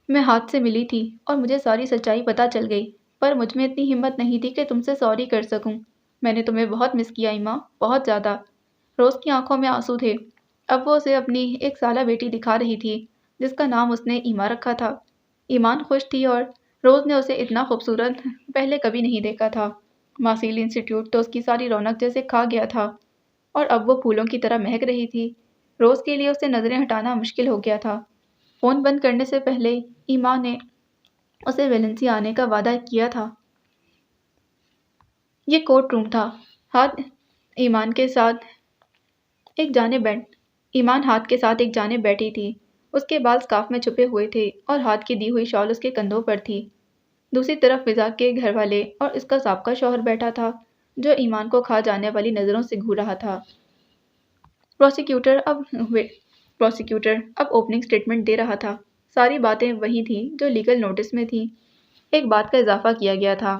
میں ہاتھ سے ملی تھی اور مجھے ساری سچائی پتہ چل گئی، پر مجھ میں اتنی ہمت نہیں تھی کہ تم سے سوری کر سکوں۔ میں نے تمہیں بہت مس کیا ایما، بہت زیادہ۔ روز کی آنکھوں میں آنسو تھے۔ اب وہ اسے اپنی 1 سالہ بیٹی دکھا رہی تھی جس کا نام اس نے ایما رکھا تھا۔ ایمان خوش تھی اور روز نے اسے اتنا خوبصورت پہلے کبھی نہیں دیکھا تھا۔ ماسیل انسٹیٹیوٹ تو اس کی ساری رونق جیسے کھا گیا تھا، اور اب وہ پھولوں کی طرح مہک رہی تھی۔ روز کے لیے اسے نظریں ہٹانا مشکل ہو گیا تھا۔ فون بند کرنے سے پہلے ایمان نے اسے ویلنسیا آنے کا وعدہ کیا تھا۔ یہ کورٹ روم تھا۔ ہاتھ ایمان کے ساتھ ایک جانب بیٹھی تھی۔ اس کے بال سکارف میں چھپے ہوئے تھے اور ہاتھ کی دی ہوئی شال اس کے کندھوں پر تھی۔ دوسری طرف فضا کے گھر والے اور اس کا سابقہ شوہر بیٹھا تھا جو ایمان کو کھا جانے والی نظروں سے گھور رہا تھا۔ پروسیکیوٹر اب اوپننگ سٹیٹمنٹ دے رہا تھا۔ ساری باتیں وہی تھیں جو لیگل نوٹس میں تھیں۔ ایک بات کا اضافہ کیا گیا تھا۔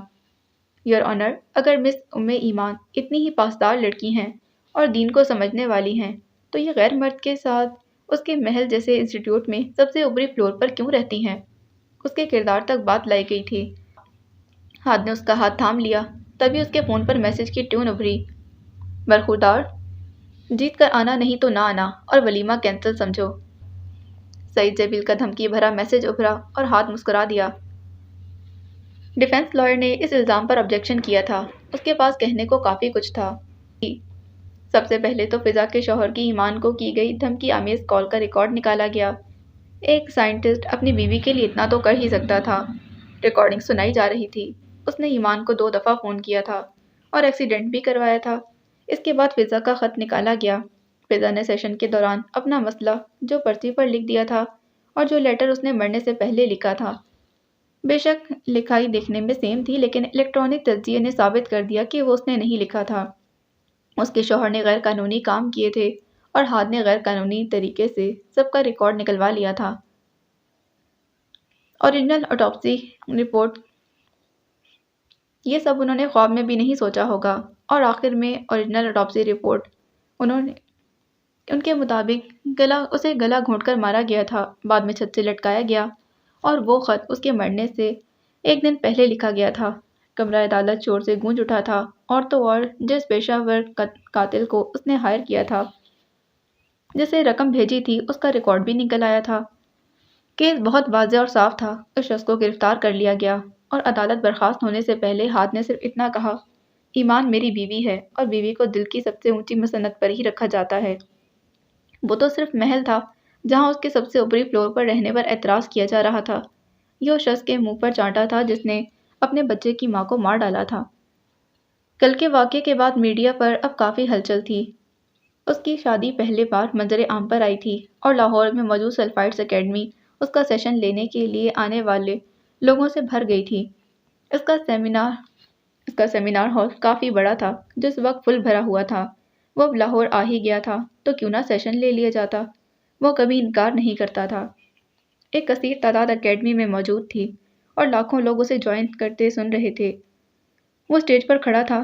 یور آنر، اگر مس ایمان اتنی ہی پاسدار لڑکی ہیں اور دین کو سمجھنے والی ہیں تو یہ غیر مرد کے ساتھ اس کے محل جیسے انسٹیٹیوٹ میں سب سے اوپری فلور پر کیوں رہتی ہیں؟ اس کے کردار تک بات لائی گئی تھی۔ ہاتھ نے اس کا ہاتھ تھام لیا۔ تبھی اس کے فون پر میسج کی ٹیون ابھری۔ برخوردار، جیت کر آنا نہیں تو نہ آنا اور ولیمہ کینسل سمجھو۔ سعید جیبل کا دھمکی بھرا میسج ابھرا اور ہاتھ مسکرا دیا۔ ڈیفنس لائر نے اس الزام پر آبجیکشن کیا تھا۔ اس کے پاس کہنے کو کافی کچھ تھا۔ سب سے پہلے تو فضا کے شوہر کی ایمان کو کی گئی دھمکی آمیز کال کا ریکارڈ نکالا گیا۔ ایک سائنٹسٹ اپنی بیوی کے لیے اتنا تو کر ہی سکتا تھا۔ ریکارڈنگ سنائی جا رہی تھی۔ اس نے ایمان کو 2 دفعہ فون کیا تھا اور ایکسیڈنٹ بھی کروایا تھا۔ اس کے بعد فضا کا خط نکالا گیا۔ فضا نے سیشن کے دوران اپنا مسئلہ جو پرچی پر لکھ دیا تھا اور جو لیٹر اس نے مرنے سے پہلے لکھا تھا۔ بے شک لکھائی دیکھنے میں سیم تھی لیکن الیکٹرانک تجزیے نے ثابت کر دیا کہ وہ اس نے نہیں لکھا تھا۔ اس کے شوہر نے غیر قانونی کام کیے تھے اور ہاتھ نے غیر قانونی طریقے سے سب کا ریکارڈ نکلوا لیا تھا۔ اوریجنل آٹوپسی رپورٹ، یہ سب انہوں نے خواب میں بھی نہیں سوچا ہوگا۔ اور آخر میں اوریجنل آٹوپسی رپورٹ، ان کے مطابق اسے گلا گھونٹ کر مارا گیا تھا، بعد میں چھت سے لٹکایا گیا اور وہ خط اس کے مرنے سے 1 دن پہلے لکھا گیا تھا۔ کمرہ عدالت شور سے گونج اٹھا تھا۔ اور تو اور جس پیشہ ور قاتل کو اس نے ہائر کیا تھا، جسے رقم بھیجی تھی، اس کا ریکارڈ بھی نکل آیا تھا۔ کیس بہت واضح اور صاف تھا۔ اس شخص کو گرفتار کر لیا گیا اور عدالت برخاست ہونے سے پہلے ہاتھ نے صرف اتنا کہا، ایمان میری بیوی ہے اور بیوی کو دل کی سب سے اونچی مسنت پر ہی رکھا جاتا ہے۔ وہ تو صرف محل تھا جہاں اس کے سب سے اوپری فلور پر رہنے پر اعتراض کیا جا رہا تھا۔ یہ اس شخص کے منہ پر چانٹا تھا جس نے اپنے بچے کی ماں کو مار ڈالا تھا۔ کل کے واقعے کے بعد میڈیا پر اب کافی ہلچل تھی۔ اس کی شادی پہلے بار منظر عام پر آئی تھی اور لاہور میں موجود سلفائٹس اکیڈمی اس کا سیشن لینے کے لیے آنے والے لوگوں سے بھر گئی تھی۔ اس کا سیمینار ہال کافی بڑا تھا۔ جس وقت فل بھرا ہوا تھا، وہ اب لاہور آ ہی گیا تھا تو کیوں نہ سیشن لے لیا جاتا۔ وہ کبھی انکار نہیں کرتا تھا۔ ایک کثیر تعداد اکیڈمی میں موجود تھی اور لاکھوں لوگ اسے جوائن کرتے سن رہے تھے۔ وہ اسٹیج پر کھڑا تھا،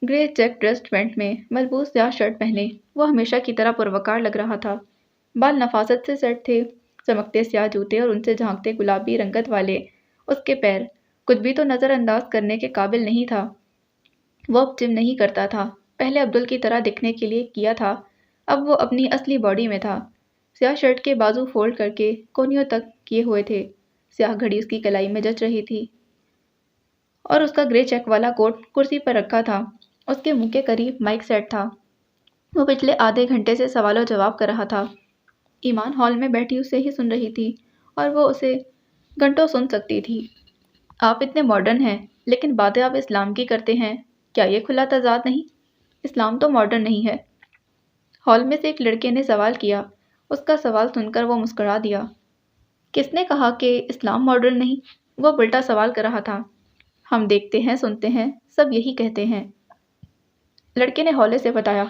گرے چیک ڈریس پینٹ میں ملبوس سیاہ شرٹ پہنے۔ وہ ہمیشہ کی طرح پروقار لگ رہا تھا۔ بال نفاست سے سیٹ تھے، چمکتے سیاہ جوتے اور ان سے جھانکتے گلابی رنگت والے اس کے پیر کچھ بھی تو نظر انداز کرنے کے قابل نہیں تھا۔ وہ اب جم نہیں کرتا تھا، پہلے عبدل کی طرح دکھنے کے لیے کیا تھا، اب وہ اپنی اصلی باڈی میں تھا۔ سیاہ شرٹ کے بازو فولڈ کر کے کونیوں تک کیے ہوئے تھے، سیاہ گھڑی اس کی کلائی میں جچ رہی تھی اور اس کا گرے چیک والا کوٹ کرسی پر رکھا تھا۔ اس کے منہ کے قریب مائک سیٹ تھا۔ وہ پچھلے آدھے گھنٹے سے سوال و جواب کر رہا تھا۔ ایمان ہال میں بیٹھی اسے ہی سن رہی تھی اور وہ اسے گھنٹوں سن سکتی تھی۔ آپ اتنے ماڈرن ہیں لیکن باتیں آپ اسلام کی کرتے ہیں، کیا یہ کھلا تضاد نہیں؟ اسلام تو ماڈرن نہیں ہے۔ ہال میں سے ایک لڑکے نے سوال کیا۔ اس کا سوال سن کر وہ مسکرا دیا۔ کس نے کہا کہ اسلام ماڈرن نہیں؟ وہ الٹا سوال کر رہا تھا۔ ہم دیکھتے ہیں، سنتے ہیں، سب یہی کہتے ہیں، لڑکے نے ہولے سے بتایا۔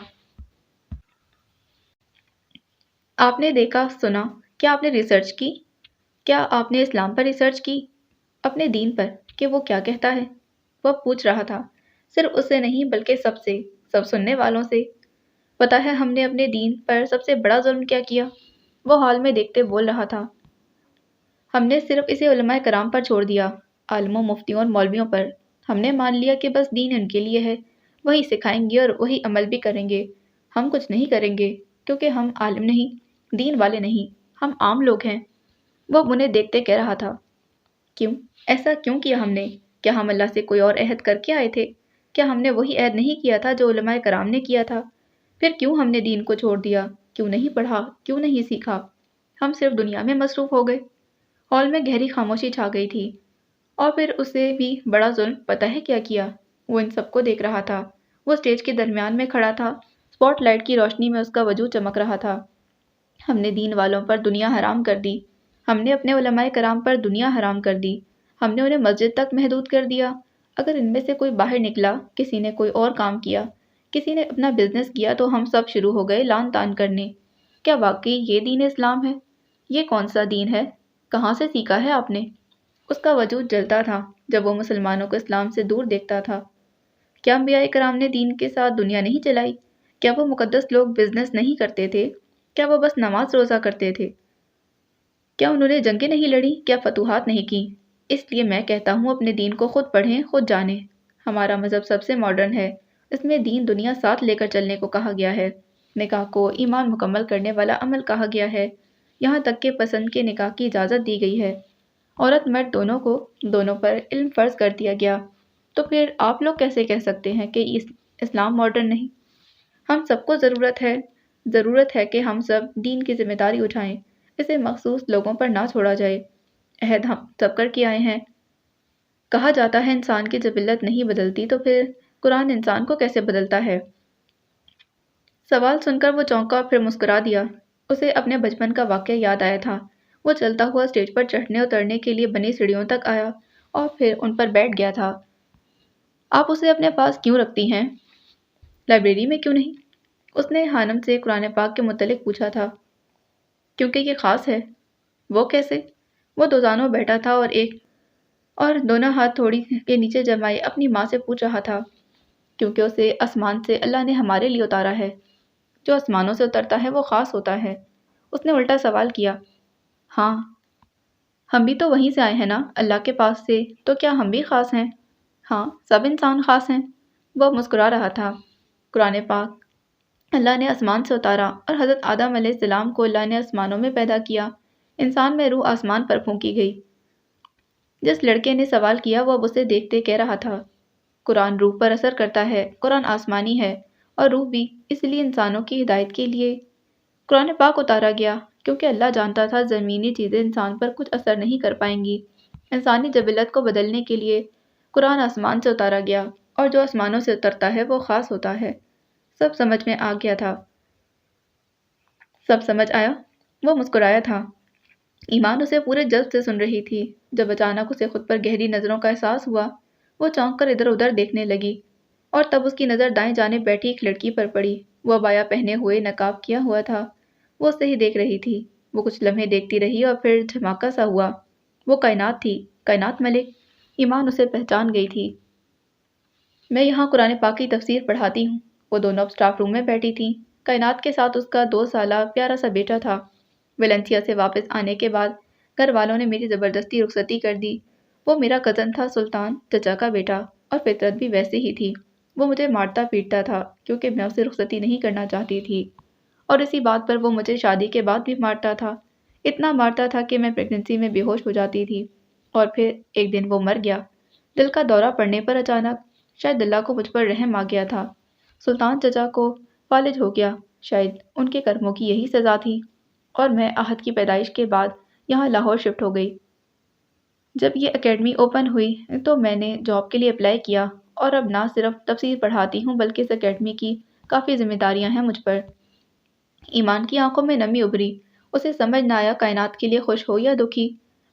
آپ نے دیکھا، سنا، کیا آپ نے ریسرچ کی؟ کیا آپ نے اسلام پر ریسرچ کی؟ اپنے دین پر کہ وہ کیا کہتا ہے؟ وہ پوچھ رہا تھا، صرف اس سے نہیں بلکہ سب سے، سب سننے والوں سے۔ پتا ہے ہم نے اپنے دین پر سب سے بڑا ظلم کیا کیا؟ وہ ہال میں دیکھتے بول رہا تھا۔ ہم نے صرف اسے علماء کرام پر چھوڑ دیا، عالموں، مفتیوں اور مولویوں پر۔ ہم نے مان لیا کہ بس دین ان کے لیے ہے، وہی سکھائیں گے اور وہی عمل بھی کریں گے، ہم کچھ نہیں کریں گے کیونکہ ہم عالم نہیں، دین والے نہیں، ہم عام لوگ ہیں۔ وہ انہیں دیکھتے کہہ رہا تھا۔ کیوں؟ ایسا کیوں کیا ہم نے؟ کیا ہم اللہ سے کوئی اور عہد کر کے آئے تھے؟ کیا ہم نے وہی عہد نہیں کیا تھا جو علماء کرام نے کیا تھا؟ پھر کیوں ہم نے دین کو چھوڑ دیا؟ کیوں نہیں پڑھا؟ کیوں نہیں سیکھا؟ ہم صرف دنیا میں مصروف ہو گئے۔ ہال میں گہری خاموشی چھا گئی تھی، اور پھر اسے بھی بڑا ظلم پتہ ہے کیا کیا؟ وہ ان سب کو دیکھ رہا تھا۔ وہ اسٹیج کے درمیان میں کھڑا تھا، اسپاٹ لائٹ کی روشنی میں اس کا وجود چمک رہا تھا۔ ہم نے دین والوں پر دنیا حرام کر دی، ہم نے اپنے علماء کرام پر دنیا حرام کر دی، ہم نے انہیں مسجد تک محدود کر دیا۔ اگر ان میں سے کوئی باہر نکلا، کسی نے کوئی اور کام کیا، کسی نے اپنا بزنس کیا، تو ہم سب شروع ہو گئے لان تان کرنے۔ کیا واقعی یہ دین اسلام ہے؟ یہ کون سا دین ہے؟ کہاں سے سیکھا ہے آپ نے؟ اس کا وجود جلتا تھا جب وہ مسلمانوں کو اسلام سے دور دیکھتا تھا۔ کیا انبیاء کرام نے دین کے ساتھ دنیا نہیں چلائی؟ کیا وہ مقدس لوگ بزنس نہیں کرتے تھے؟ کیا وہ بس نماز روزہ کرتے تھے؟ کیا انہوں نے جنگیں نہیں لڑی؟ کیا فتوحات نہیں کی؟ اس لیے میں کہتا ہوں اپنے دین کو خود پڑھیں، خود جانیں۔ ہمارا مذہب سب سے ماڈرن ہے، اس میں دین دنیا ساتھ لے کر چلنے کو کہا گیا ہے، نکاح کو ایمان مکمل کرنے والا عمل کہا گیا ہے، یہاں تک کہ پسند کے نکاح کی اجازت دی گئی ہے، عورت مرد دونوں پر علم فرض کر دیا گیا۔ تو پھر آپ لوگ کیسے کہہ سکتے ہیں کہ اسلام ماڈرن نہیں؟ ہم سب کو ضرورت ہے کہ ہم سب دین کی ذمہ داری اٹھائیں، اسے مخصوص لوگوں پر نہ چھوڑا جائے۔ عہد ہم سب کر کے آئے ہیں۔ کہا جاتا ہے انسان کی جبلت نہیں بدلتی، تو پھر قرآن انسان کو کیسے بدلتا ہے؟ سوال سن کر وہ چونکا اور پھر مسکرا دیا۔ اسے اپنے بچپن کا واقعہ یاد آیا تھا۔ وہ چلتا ہوا اسٹیج پر چڑھنے اترنے کے لیے بنی سیڑھیوں تک آیا اور پھر ان پر بیٹھ گیا تھا۔ آپ اسے اپنے پاس کیوں رکھتی ہیں؟ لائبریری میں کیوں نہیں؟ اس نے خانم سے قرآن پاک کے متعلق پوچھا تھا۔ کیونکہ یہ خاص ہے۔ وہ کیسے؟ وہ دوزانوں بیٹھا تھا اور دونوں ہاتھ تھوڑی کے نیچے جمائے اپنی ماں سے پوچھ رہا تھا۔ کیونکہ اسے آسمان سے اللہ نے ہمارے لیے اتارا ہے۔ جو آسمانوں سے اترتا ہے وہ خاص ہوتا ہے۔ اس نے الٹا سوال کیا۔ ہاں، ہم بھی تو وہیں سے آئے ہیں نا، اللہ کے پاس سے، تو کیا ہم بھی خاص ہیں؟ ہاں، سب انسان خاص ہیں۔ وہ مسکرا رہا تھا۔ قرآن پاک اللہ نے آسمان سے اتارا، اور حضرت آدم علیہ السلام کو اللہ نے آسمانوں میں پیدا کیا۔ انسان میں روح آسمان پر پھونکی گئی۔ جس لڑکے نے سوال کیا وہ اب اسے دیکھتے کہہ رہا تھا، قرآن روح پر اثر کرتا ہے، قرآن آسمانی ہے، اور روح بھی، اس لیے انسانوں کی ہدایت کے لیے قرآن پاک اتارا گیا، کیونکہ اللہ جانتا تھا زمینی چیزیں انسان پر کچھ اثر نہیں کر پائیں گی۔ انسانی جبلت کو بدلنے کے لیے قرآن آسمان سے اتارا گیا، اور جو آسمانوں سے اترتا ہے وہ خاص ہوتا ہے۔ سب سمجھ میں آ گیا تھا۔ سب سمجھ آیا؟ وہ مسکرایا تھا۔ ایمان اسے پورے جذب سے سن رہی تھی۔ جب اچانک اسے خود پر گہری نظروں کا احساس ہوا، وہ چونک کر ادھر ادھر دیکھنے لگی، اور تب اس کی نظر دائیں جانب بیٹھی ایک لڑکی پر پڑی۔ وہ عبایا پہنے ہوئے نقاب کیا ہوا تھا۔ وہ اسے ہی دیکھ رہی تھی۔ وہ کچھ لمحے دیکھتی رہی اور پھر دھماکہ سا ہوا۔ وہ کائنات تھی، کائنات ملک۔ ایمان اسے پہچان گئی تھی۔ میں یہاں قرآن پاک کی تفسیر پڑھاتی ہوں۔ وہ دونوں اب اسٹاف روم میں بیٹھی تھیں۔ کائنات کے ساتھ اس کا 2 سالہ پیارا سا بیٹا تھا۔ ویلنسیا سے واپس آنے کے بعد گھر والوں نے میری زبردستی رخصتی کر دی۔ وہ میرا کزن تھا، سلطان چچا کا بیٹا، اور فطرت بھی ویسے ہی تھی۔ وہ مجھے مارتا پیٹتا تھا کیونکہ میں اسے رخصتی نہیں کرنا چاہتی تھی، اور اسی بات پر وہ مجھے شادی کے بعد بھی مارتا تھا۔ اتنا مارتا تھا کہ میں پریگننسی میں بے ہوش ہو جاتی تھی، اور پھر ایک دن وہ مر گیا، دل کا دورہ پڑنے پر اچانک۔ شاید اللہ کو مجھ پر رحم آ گیا تھا۔ سلطان چچا کو فالج ہو گیا، شاید ان کے کرموں کی یہی سزا تھی، اور میں احد کی پیدائش کے بعد یہاں لاہور شفٹ ہو گئی۔ جب یہ اکیڈمی اوپن ہوئی تو میں نے جاب کے لیے اپلائی کیا، اور اب نہ صرف تفسیر پڑھاتی ہوں بلکہ اس اکیڈمی کی کافی ذمہ داریاں ہیں مجھ پر۔ ایمان کی آنکھوں میں نمی ابھری۔ اسے سمجھ نہ آیا کائنات کے لیے خوش ہو یا دکھی،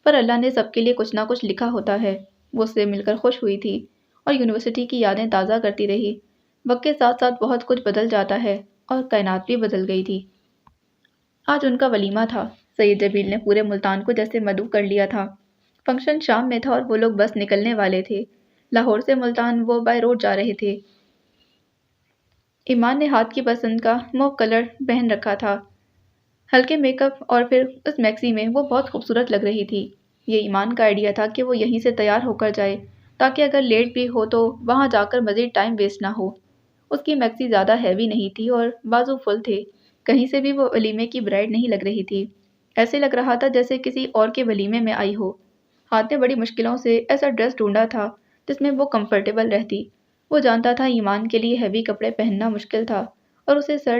پر اللہ نے سب کے لیے کچھ نہ کچھ لکھا ہوتا ہے۔ وہ اس سے مل کر خوش ہوئی تھی اور یونیورسٹی کی یادیں تازہ کرتی رہی۔ وقت کے ساتھ ساتھ بہت کچھ بدل جاتا ہے، اور کائنات بھی بدل گئی تھی۔ آج ان کا ولیمہ تھا۔ سید جبیل نے پورے ملتان کو جیسے مدعو کر لیا تھا۔ فنکشن شام میں تھا اور وہ لوگ بس نکلنے والے تھے۔ لاہور سے ملتان وہ بائی روڈ جا رہے تھے۔ ایمان نے ہاتھ کی پسند کا موو کلر پہن رکھا تھا، ہلکے میک اپ، اور پھر اس میکسی میں وہ بہت خوبصورت لگ رہی تھی۔ یہ ایمان کا آئیڈیا تھا کہ وہ یہیں سے تیار ہو کر جائے تاکہ اگر لیٹ بھی ہو تو وہاں جا کر مزید ٹائم ویسٹ نہ ہو۔ اس کی میکسی زیادہ ہیوی نہیں تھی اور بازو فل تھے، کہیں سے بھی وہ ولیمے کی برائڈ نہیں لگ رہی تھی۔ ایسے لگ رہا تھا جیسے کسی اور کے ولیمے میں آئی ہو۔ ہاتھ نے بڑی مشکلوں سے ایسا ڈریس ڈھونڈا تھا جس میں وہ کمفرٹیبل رہتی۔ وہ جانتا تھا ایمان کے لیے ہیوی کپڑے پہننا مشکل تھا، اور اسے سر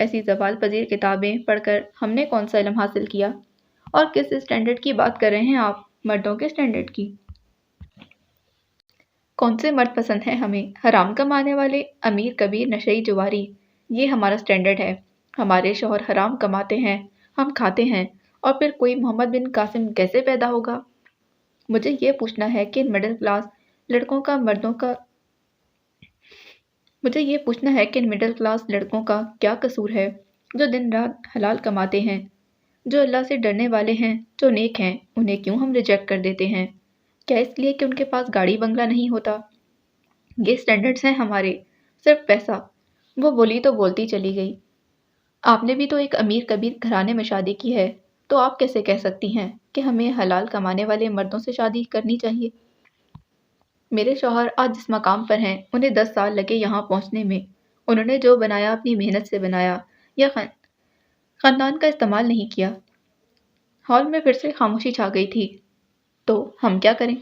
ایسی زوال پذیر کتابیں پڑھ کر ہم نے کون سا علم حاصل کیا؟ اور کس اسٹینڈرڈ کی بات کر رہے ہیں آپ؟ مردوں کے اسٹینڈرڈ کی؟ کون سے مرد پسند ہیں ہمیں؟ حرام کمانے والے، امیر کبیر نشئی جواری، یہ ہمارا اسٹینڈرڈ ہے۔ ہمارے شوہر حرام کماتے ہیں، ہم کھاتے ہیں، اور پھر کوئی محمد بن قاسم کیسے پیدا ہوگا؟ مجھے یہ پوچھنا ہے کہ ان مڈل کلاس لڑکوں کا کیا قصور ہے جو دن رات حلال کماتے ہیں، جو اللہ سے ڈرنے والے ہیں، جو نیک ہیں، انہیں کیوں ہم ریجیکٹ کر دیتے ہیں؟ کیا اس لیے کہ ان کے پاس گاڑی بنگلہ نہیں ہوتا؟ یہ اسٹینڈرڈز ہیں ہمارے، صرف پیسہ۔ وہ بولی تو بولتی چلی گئی۔ آپ نے بھی تو ایک امیر کبیر گھرانے میں شادی کی ہے، تو آپ کیسے کہہ سکتی ہیں کہ ہمیں حلال کمانے والے مردوں سے شادی کرنی چاہیے؟ میرے شوہر آج جس مقام پر ہیں انہیں 10 سال لگے یہاں پہنچنے میں۔ انہوں نے جو بنایا اپنی محنت سے بنایا، یا خاندان کا استعمال نہیں کیا۔ ہال میں پھر سے خاموشی چھا گئی تھی۔ تو ہم کیا کریں؟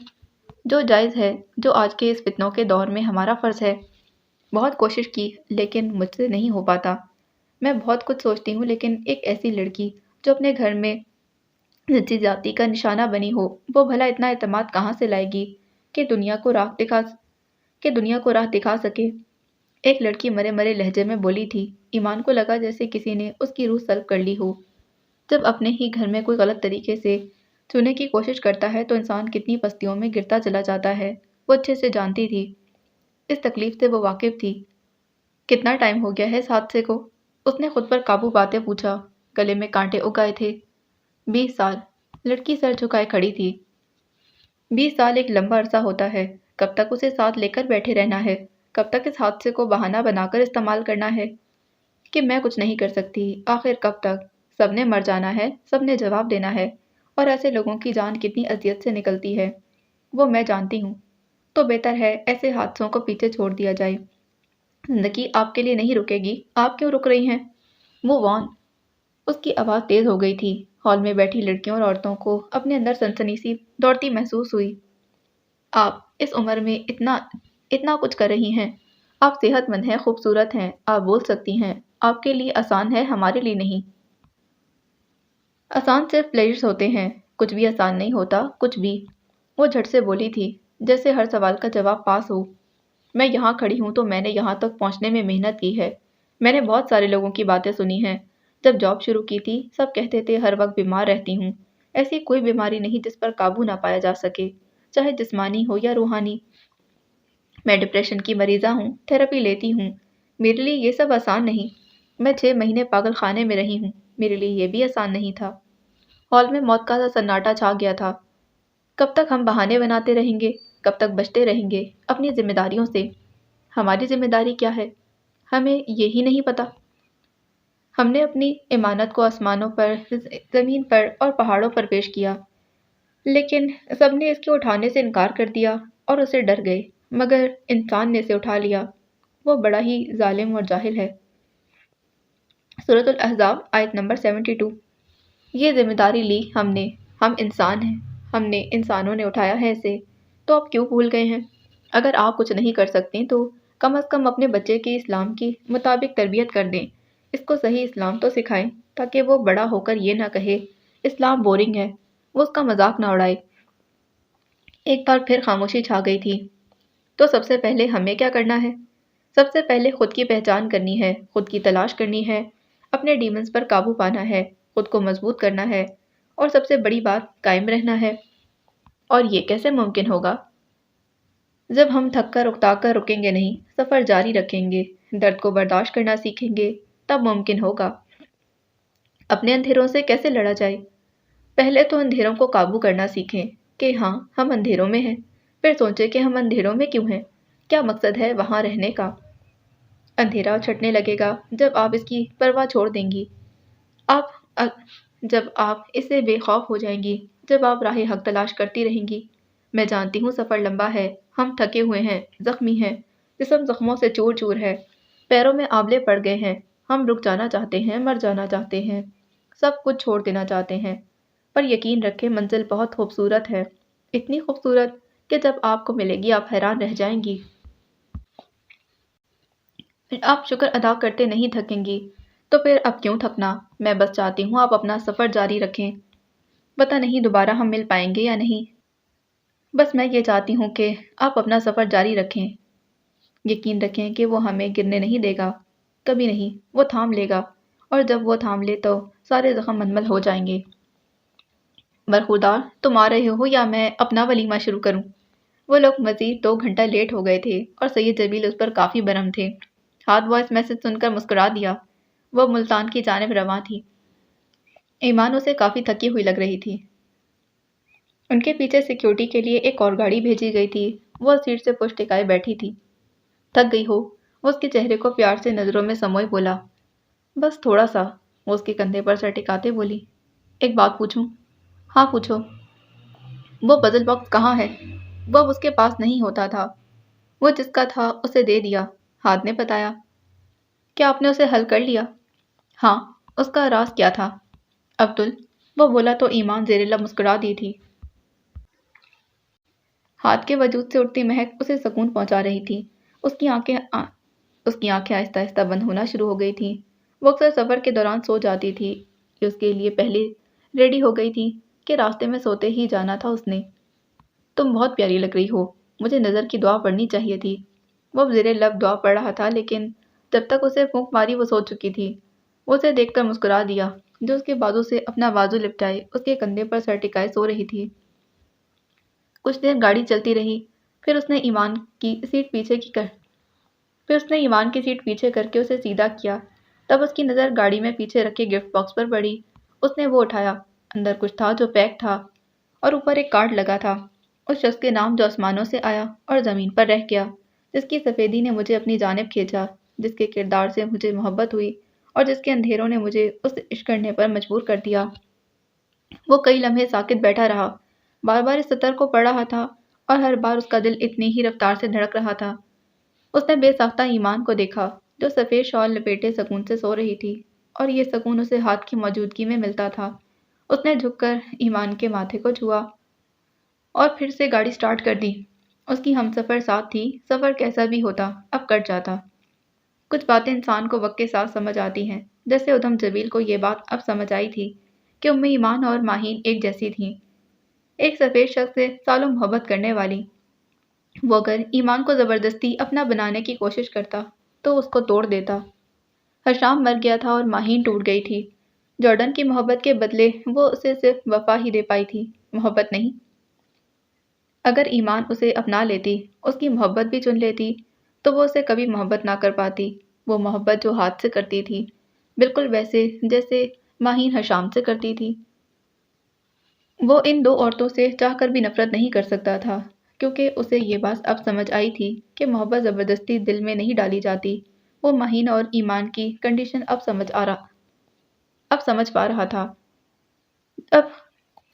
جو جائز ہے، جو آج کے اس فتنوں کے دور میں ہمارا فرض ہے۔ بہت کوشش کی لیکن مجھ سے نہیں ہو پاتا۔ میں بہت کچھ سوچتی ہوں لیکن ایک ایسی لڑکی جو اپنے گھر میں جنسی زیادتی کا نشانہ بنی ہو، وہ بھلا اتنا اعتماد کہاں سے لائے گی کہ دنیا کو راہ دکھا سکے؟ ایک لڑکی مرے مرے لہجے میں بولی تھی۔ ایمان کو لگا جیسے کسی نے اس کی روح سلب کر لی ہو۔ جب اپنے ہی گھر میں کوئی غلط طریقے سے چھونے کی کوشش کرتا ہے تو انسان کتنی پستیوں میں گرتا چلا جاتا ہے، وہ اچھے سے جانتی تھی۔ اس تکلیف سے وہ واقف تھی۔ کتنا ٹائم ہو گیا ہے اس حادثے کو؟ اس نے خود پر قابو پاتے پوچھا۔ گلے میں کانٹے اگائے تھے۔ 20 سال۔ لڑکی سر جھکائے کھڑی تھی۔ 20 سال ایک لمبا عرصہ ہوتا ہے۔ کب تک اسے ساتھ لے کر بیٹھے رہنا ہے؟ کب تک اس حادثے کو بہانہ بنا کر استعمال کرنا ہے کہ میں کچھ نہیں کر سکتی؟ آخر کب تک؟ سب نے مر جانا ہے، سب نے جواب دینا ہے، اور ایسے لوگوں کی جان کتنی اذیت سے نکلتی ہے وہ میں جانتی ہوں۔ تو بہتر ہے ایسے حادثوں کو پیچھے چھوڑ دیا جائے۔ زندگی آپ کے لیے نہیں رکے گی، آپ کیوں رک رہی ہیں؟ Move on. اس کی آواز تیز ہو گئی تھی۔ ہال میں بیٹھی لڑکیوں اور عورتوں کو اپنے اندر سنسنی سی دوڑتی محسوس ہوئی۔ آپ اس عمر میں اتنا کچھ کر رہی ہیں۔ آپ صحت مند ہیں، خوبصورت ہیں، آپ بول سکتی ہیں۔ آپ کے لیے آسان ہے، ہمارے لیے نہیں۔ آسان صرف پلیئرز ہوتے ہیں، کچھ بھی آسان نہیں ہوتا، کچھ بھی۔ وہ جھٹ سے بولی تھی، جیسے ہر سوال کا جواب پاس ہو۔ میں یہاں کھڑی ہوں تو میں نے یہاں تک پہنچنے میں محنت کی ہے۔ میں نے بہت سارے لوگوں کی باتیں سنی ہیں۔ جب جاب شروع کی تھی سب کہتے تھے ہر وقت بیمار رہتی ہوں۔ ایسی کوئی بیماری نہیں جس پر قابو نہ پایا جا سکے، چاہے جسمانی ہو یا روحانی۔ میں ڈپریشن کی مریضہ ہوں، تھراپی لیتی ہوں۔ میرے لیے یہ سب آسان نہیں۔ میں 6 مہینے پاگل خانے میں رہی ہوں، میرے لیے یہ بھی آسان نہیں تھا۔ ہال میں موت کا سا سناٹا چھا گیا تھا۔ کب تک ہم بہانے بناتے رہیں گے؟ کب تک بچتے رہیں گے اپنی ذمہ داریوں سے؟ ہماری ذمہ داری کیا ہے؟ ہمیں یہی نہیں پتہ۔ ہم نے اپنی امانت کو آسمانوں پر، زمین پر اور پہاڑوں پر پیش کیا، لیکن سب نے اس کے اٹھانے سے انکار کر دیا اور اسے ڈر گئے، مگر انسان نے اسے اٹھا لیا۔ وہ بڑا ہی ظالم اور جاہل ہے۔ سورۃ الاحزاب آیت نمبر 72۔ یہ ذمہ داری لی ہم نے، ہم انسان ہیں، انسانوں نے اٹھایا ہے اسے، تو آپ کیوں بھول گئے ہیں؟ اگر آپ کچھ نہیں کر سکتے تو کم از کم اپنے بچے کی اسلام کی مطابق تربیت کر دیں، اس کو صحیح اسلام تو سکھائیں تاکہ وہ بڑا ہو کر یہ نہ کہے اسلام بورنگ ہے، وہ اس کا مذاق نہ اڑائے۔ ایک بار پھر خاموشی چھا گئی تھی۔ تو سب سے پہلے ہمیں کیا کرنا ہے؟ سب سے پہلے خود کی پہچان کرنی ہے، خود کی تلاش کرنی ہے، اپنے ڈیمنز پر قابو پانا ہے، خود کو مضبوط کرنا ہے، اور سب سے بڑی بات قائم رہنا ہے۔ اور یہ کیسے ممکن ہوگا؟ جب ہم تھک کر اکتا کر رکیں گے نہیں، سفر جاری رکھیں گے، درد کو برداشت کرنا سیکھیں گے، تب ممکن ہوگا۔ اپنے اندھیروں سے کیسے لڑا جائے؟ پہلے تو اندھیروں کو قابو کرنا سیکھیں کہ ہاں ہم اندھیروں میں ہیں، پھر سوچیں کہ ہم اندھیروں میں کیوں ہیں، کیا مقصد ہے وہاں رہنے کا۔ اندھیرا چھٹنے لگے گا جب آپ اس کی پرواہ چھوڑ دیں گی، جب آپ اس سے بے خوف ہو جائیں گی، جب آپ راہ حق تلاش کرتی رہیں گی۔ میں جانتی ہوں سفر لمبا ہے، ہم تھکے ہوئے ہیں، زخمی ہیں، جسم زخموں سے چور چور ہے، پیروں میں آبلے پڑ گئے ہیں، ہم رک جانا چاہتے ہیں، مر جانا چاہتے ہیں، سب کچھ چھوڑ دینا چاہتے ہیں، پر یقین رکھیں منزل بہت خوبصورت ہے، اتنی خوبصورت کہ جب آپ کو ملے گی آپ حیران رہ جائیں گی۔ آپ شکر ادا کرتے نہیں تھکیں گی۔ تو پھر اب کیوں تھکنا؟ میں بس چاہتی ہوں آپ اپنا سفر جاری رکھیں۔ پتہ نہیں دوبارہ ہم مل پائیں گے یا نہیں۔ بس میں یہ چاہتی ہوں کہ آپ اپنا سفر جاری رکھیں۔ یقین رکھیں کہ وہ ہمیں گرنے نہیں دے گا، کبھی نہیں۔ وہ تھام لے گا، اور جب وہ تھام لے تو سارے زخم منمل ہو جائیں گے۔ برخوردار، تم آ رہے ہو یا میں اپنا ولیمہ شروع کروں؟ وہ لوگ مزید 2 گھنٹہ لیٹ ہو گئے تھے اور سید جمیل اس پر کافی برہم تھے۔ ہاتھ وائس میسج سن کر مسکرا دیا۔ وہ ملتان کی جانب رواں تھی۔ ایمان اسے کافی تھکی ہوئی لگ رہی تھی۔ ان کے پیچھے سیکیورٹی کے لیے ایک اور گاڑی بھیجی گئی تھی۔ وہ سیٹ سے پشت ٹکائے بیٹھی تھی۔ تھک گئی ہو؟ وہ اس کے چہرے کو پیار سے نظروں میں سموئے بولا۔ بس تھوڑا سا، وہ اس کے کندھے پر سر ٹکاتے بولی۔ ایک بات پوچھوں؟ ہاں پوچھو۔ وہ پزل باکس کہاں ہے؟ وہ اب اس کے پاس نہیں ہوتا تھا۔ وہ جس کا تھا اسے دے دیا، ہاتھ نے بتایا۔ کیا آپ نے اسے حل کر لیا؟ ہاں، اس کا راز کیا تھا؟ عبدل، وہ بولا تو ایمان زیر لب مسکرا دی تھی۔ ہاتھ کے وجود سے اٹھتی مہک اسے سکون پہنچا رہی تھی۔ اس کی آنکھیں آہستہ آہستہ بند ہونا شروع ہو گئی تھیں۔ وہ اکثر سفر کے دوران سو جاتی تھی۔ یہ اس کے لیے پہلے ریڈی ہو گئی تھی کہ راستے میں سوتے ہی جانا تھا اس نے۔ تم بہت پیاری لگ رہی ہو، مجھے نظر کی دعا پڑھنی چاہیے تھی۔ وہ زیر لب دعا پڑھ رہا تھا، لیکن جب تک اسے پھونک ماری وہ سو چکی تھی۔ وہ اسے دیکھ کر مسکرا دیا، جو اس کے بازو سے اپنا بازو لپٹائے اس کے کندھے پر سر ٹکائے سو رہی تھی۔ کچھ دیر گاڑی چلتی رہی، پھر اس نے ایمان کی سیٹ پیچھے کر کے اسے سیدھا کیا۔ تب اس کی نظر گاڑی میں پیچھے رکھے گفٹ باکس پر پڑی۔ اس نے وہ اٹھایا۔ اندر کچھ تھا جو پیک تھا، اور اوپر ایک کارڈ لگا تھا، اس شخص کے نام جو آسمانوں سے آیا اور زمین پر رہ گیا، جس کی سفیدی نے مجھے اپنی جانب کھینچا، جس کے کردار سے مجھے محبت ہوئی اور جس کے اندھیروں نے مجھے اس سے عشق کرنے پر مجبور کر دیا۔ وہ کئی لمحے ساکت بیٹھا رہا، بار بار اس سطر کو پڑھ رہا تھا، اور ہر بار اس کا دل اتنی ہی رفتار سے دھڑک رہا تھا۔ اس نے بے ساختہ ایمان کو دیکھا، جو سفید شال لپیٹے سکون سے سو رہی تھی، اور یہ سکون اسے ہاتھ کی موجودگی میں ملتا تھا۔ اس نے جھک کر ایمان کے ماتھے کو چھوا اور پھر سے گاڑی سٹارٹ کر دی۔ اس کی ہمسفر ساتھ تھی، سفر کیسا بھی ہوتا اب کٹ جاتا۔ کچھ باتیں انسان کو وقت کے ساتھ سمجھ آتی ہیں، جیسے ادھم جمیل کو یہ بات اب سمجھ آئی تھی کہ ایمان اور ماہین ایک جیسی تھیں، ایک سفید شخص سے سالوں محبت کرنے والی۔ وہ اگر ایمان کو زبردستی اپنا بنانے کی کوشش کرتا تو اس کو توڑ دیتا۔ حشام مر گیا تھا اور ماہین ٹوٹ گئی تھی۔ جارڈن کی محبت کے بدلے وہ اسے صرف وفا ہی دے پائی تھی، محبت نہیں۔ اگر ایمان اسے اپنا لیتی، اس کی محبت بھی چن لیتی، تو وہ اسے کبھی محبت نہ کر پاتی۔ وہ محبت جو ہاتھ سے کرتی تھی، بالکل ویسے جیسے ماہین حشام سے کرتی تھی۔ وہ ان دو عورتوں سے چاہ کر بھی نفرت نہیں کر سکتا تھا، کیونکہ اسے یہ بات اب سمجھ آئی تھی کہ محبت زبردستی دل میں نہیں ڈالی جاتی۔ وہ ماہین اور ایمان کی کنڈیشن اب سمجھ پا رہا تھا۔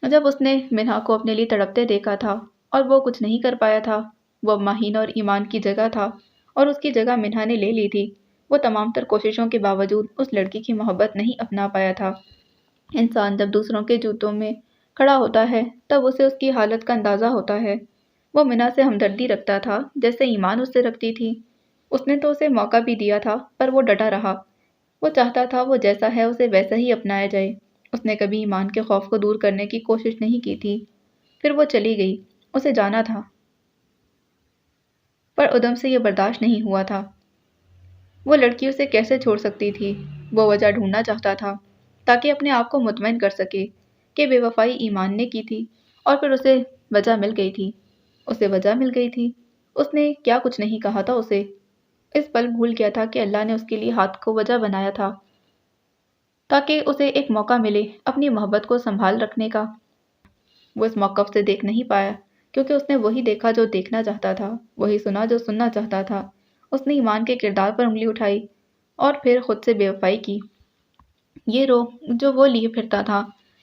جب اس نے منہا کو اپنے لیے تڑپتے دیکھا تھا اور وہ کچھ نہیں کر پایا تھا، وہ ماہین اور ایمان کی جگہ تھا، اور اس کی جگہ منہا نے لے لی تھی۔ وہ تمام تر کوششوں کے باوجود اس لڑکی کی محبت نہیں اپنا پایا تھا۔ انسان جب دوسروں کے جوتوں میں کھڑا ہوتا ہے تب اسے اس کی حالت کا اندازہ ہوتا ہے۔ وہ منہا سے ہمدردی رکھتا تھا جیسے ایمان اس سے رکھتی تھی۔ اس نے تو اسے موقع بھی دیا تھا، پر وہ ڈٹا رہا۔ وہ چاہتا تھا وہ جیسا ہے اسے ویسا ہی اپنایا جائے۔ اس نے کبھی ایمان کے خوف کو دور کرنے کی کوشش نہیں کی تھی۔ پھر وہ چلی گئی، اسے جانا تھا، پر ادم سے یہ برداشت نہیں ہوا تھا۔ وہ لڑکی اسے کیسے چھوڑ سکتی تھی؟ وہ وجہ ڈھونڈنا چاہتا تھا تاکہ اپنے آپ کو مطمئن کر سکے کہ بے وفائی ایمان نے کی تھی، اور پھر اسے وجہ مل گئی تھی۔ اس نے کیا کچھ نہیں کہا تھا اسے۔ اس پل بھول گیا تھا کہ اللہ نے اس کے لیے ہاتھ کو وجہ بنایا تھا تاکہ اسے ایک موقع ملے اپنی محبت کو سنبھال رکھنے کا۔ وہ اس موقف سے دیکھ نہیں پایا، کیونکہ اس نے وہی دیکھا جو دیکھنا چاہتا تھا، وہی سنا جو سننا چاہتا تھا۔ اس نے ایمان کے کردار پر انگلی اٹھائی اور پھر خود سے بے وفائی کی۔ یہ روگ جو وہ لیے پھرتا تھا،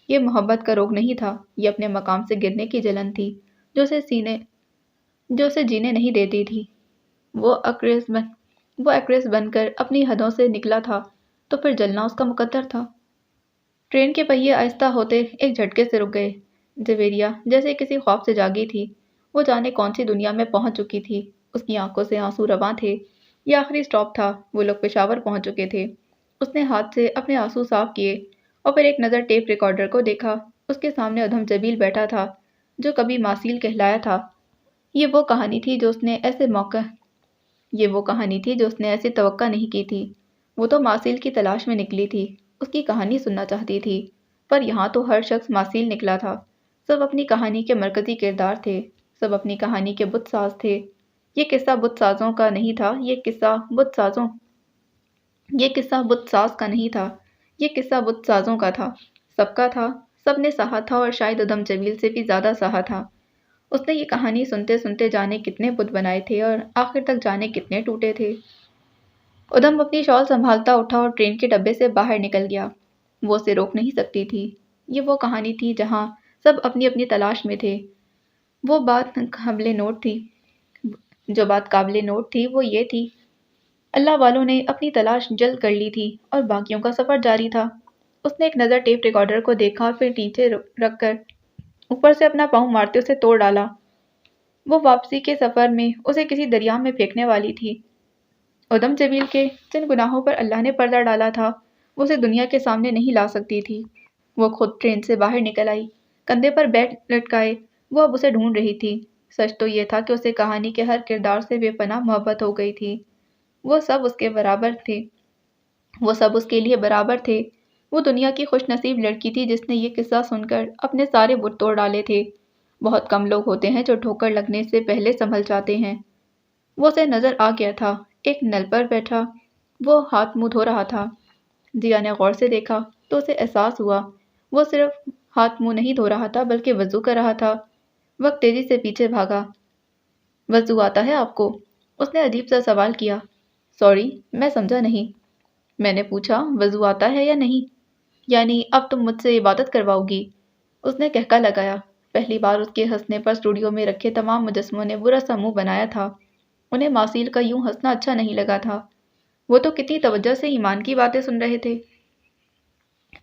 یہ محبت کا روگ نہیں تھا، یہ اپنے مقام سے گرنے کی جلن تھی جو اسے جینے نہیں دیتی تھی۔ وہ ایکٹریس بن کر اپنی حدوں سے نکلا تھا، تو پھر جلنا اس کا مقدر تھا۔ ٹرین کے پہیے آہستہ ہوتے ایک جھٹکے سے رک گئے۔ جویریہ جیسے کسی خواب سے جاگی تھی، وہ جانے کون سی دنیا میں پہنچ چکی تھی۔ اس کی آنکھوں سے آنسو رواں تھے۔ یہ آخری سٹاپ تھا، وہ لوگ پشاور پہنچ چکے تھے۔ اس نے ہاتھ سے اپنے آنسو صاف کیے اور پھر ایک نظر ٹیپ ریکارڈر کو دیکھا۔ اس کے سامنے ادھم جبیل بیٹھا تھا جو کبھی ماسیل کہلایا تھا۔ یہ وہ کہانی تھی جو اس نے ایسے توقع نہیں کی تھی۔ وہ تو ماسیل کی تلاش میں نکلی تھی، اس کی کہانی سننا چاہتی تھی، پر یہاں تو ہر شخص ماسیل نکلا تھا۔ سب اپنی کہانی کے مرکزی کردار تھے، سب اپنی کہانی کے بت ساز تھے۔ یہ قصہ بت سازوں کا نہیں تھا، یہ قصہ بت سازوں کا تھا، سب کا تھا، سب نے سہا تھا اور شاید ادھم جبیل سے بھی زیادہ سہا تھا۔ اس نے یہ کہانی سنتے سنتے جانے کتنے بت بنائے تھے اور آخر تک جانے کتنے ٹوٹے تھے۔ ادھم اپنی شال سنبھالتا اٹھا اور ٹرین کے ڈبے سے باہر نکل گیا۔ وہ اسے روک نہیں سکتی تھی۔ یہ وہ کہانی تھی جہاں سب اپنی اپنی تلاش میں تھے۔ جو بات قابل نوٹ تھی وہ یہ تھی، اللہ والوں نے اپنی تلاش جلد کر لی تھی اور باقیوں کا سفر جاری تھا۔ اس نے ایک نظر ٹیپ ریکارڈر کو دیکھا اور پھر نیچے رکھ کر اوپر سے اپنا پاؤں مارتے اسے توڑ ڈالا۔ وہ واپسی کے سفر میں اسے کسی دریا میں پھینکنے والی تھی۔ ادھم جبیل کے جن گناہوں پر اللہ نے پردہ ڈالا تھا وہ اسے دنیا کے سامنے نہیں لا سکتی تھی۔ وہ خود ٹرین سے باہر نکل آئی، کندھے پر بیگ لٹکائے وہ اب اسے ڈھونڈ رہی تھی۔ سچ تو یہ تھا کہ اسے کہانی کے ہر کردار سے بے پناہ محبت ہو گئی تھی۔ وہ سب اس کے لیے برابر تھے۔ وہ دنیا کی خوش نصیب لڑکی تھی جس نے یہ قصہ سن کر اپنے سارے بت توڑ ڈالے تھے۔ بہت کم لوگ ہوتے ہیں جو ٹھوکر لگنے سے پہلے سنبھل جاتے ہیں۔ وہ اسے نظر آ گیا تھا، ایک نل پر بیٹھا، وہ ہاتھ منہ دھو رہا تھا۔ جیا نے غور سے دیکھا تو اسے احساس ہوا وہ صرف ہاتھ منہ نہیں دھو رہا تھا بلکہ وضو کر رہا تھا۔ وقت تیزی سے پیچھے بھاگا۔ وضو آتا ہے آپ کو؟ اس نے عجیب سا سوال کیا۔ سوری، میں سمجھا نہیں۔ میں نے پوچھا وضو آتا ہے یا نہیں؟ یعنی اب تم مجھ سے عبادت کرواؤ گی؟ اس نے کہکا لگایا۔ پہلی بار اس کے ہنسنے پر اسٹوڈیو میں رکھے تمام مجسموں نے برا سا منہ بنایا تھا۔ انہیں ماسیل کا یوں ہنسنا اچھا نہیں لگا تھا۔ وہ تو کتنی توجہ سے ایمان کی باتیں سن رہے تھے۔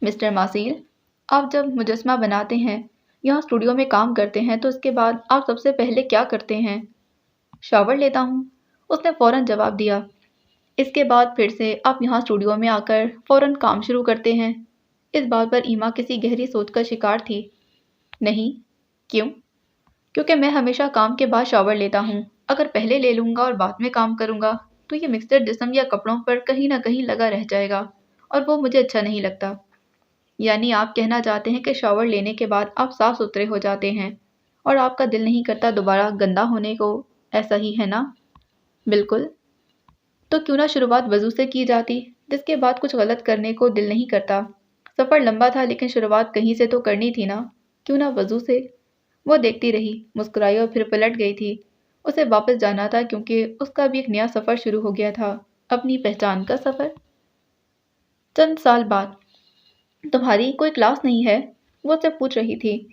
مسٹر ماسیل، آپ جب مجسمہ بناتے ہیں، یہاں اسٹوڈیو میں کام کرتے ہیں تو اس کے بعد آپ سب سے پہلے کیا کرتے ہیں؟ شاور لیتا ہوں، اس نے فوراً جواب دیا۔ اس کے بعد پھر سے آپ یہاں اسٹوڈیو میں آ کر فوراً کام شروع کرتے ہیں؟ اس بات پر ایما کسی گہری سوچ کا شکار تھی۔ نہیں۔ کیوں؟ کیونکہ میں ہمیشہ کام کے بعد شاور لیتا ہوں۔ اگر پہلے لے لوں گا اور بعد میں کام کروں گا تو یہ مکسچر جسم یا کپڑوں پر کہیں نہ کہیں لگا رہ جائے گا اور وہ مجھے اچھا نہیں لگتا۔ یعنی آپ کہنا چاہتے ہیں کہ شاور لینے کے بعد آپ صاف ستھرے ہو جاتے ہیں اور آپ کا دل نہیں کرتا دوبارہ گندا ہونے کو، ایسا ہی ہے نا؟ بالکل۔ تو کیوں نہ شروعات وضو سے کی جاتی، جس کے بعد کچھ غلط کرنے کو دل نہیں کرتا۔ سفر لمبا تھا لیکن شروعات کہیں سے تو کرنی تھی نا، کیوں نہ وضو سے؟ وہ دیکھتی رہی، مسکرائی اور پھر پلٹ گئی تھی۔ اسے واپس جانا تھا کیونکہ اس کا بھی ایک نیا سفر شروع ہو گیا تھا، اپنی پہچان کا سفر۔ چند سال بعد۔ تمہاری کوئی کلاس نہیں ہے؟ وہ اسے پوچھ رہی تھی۔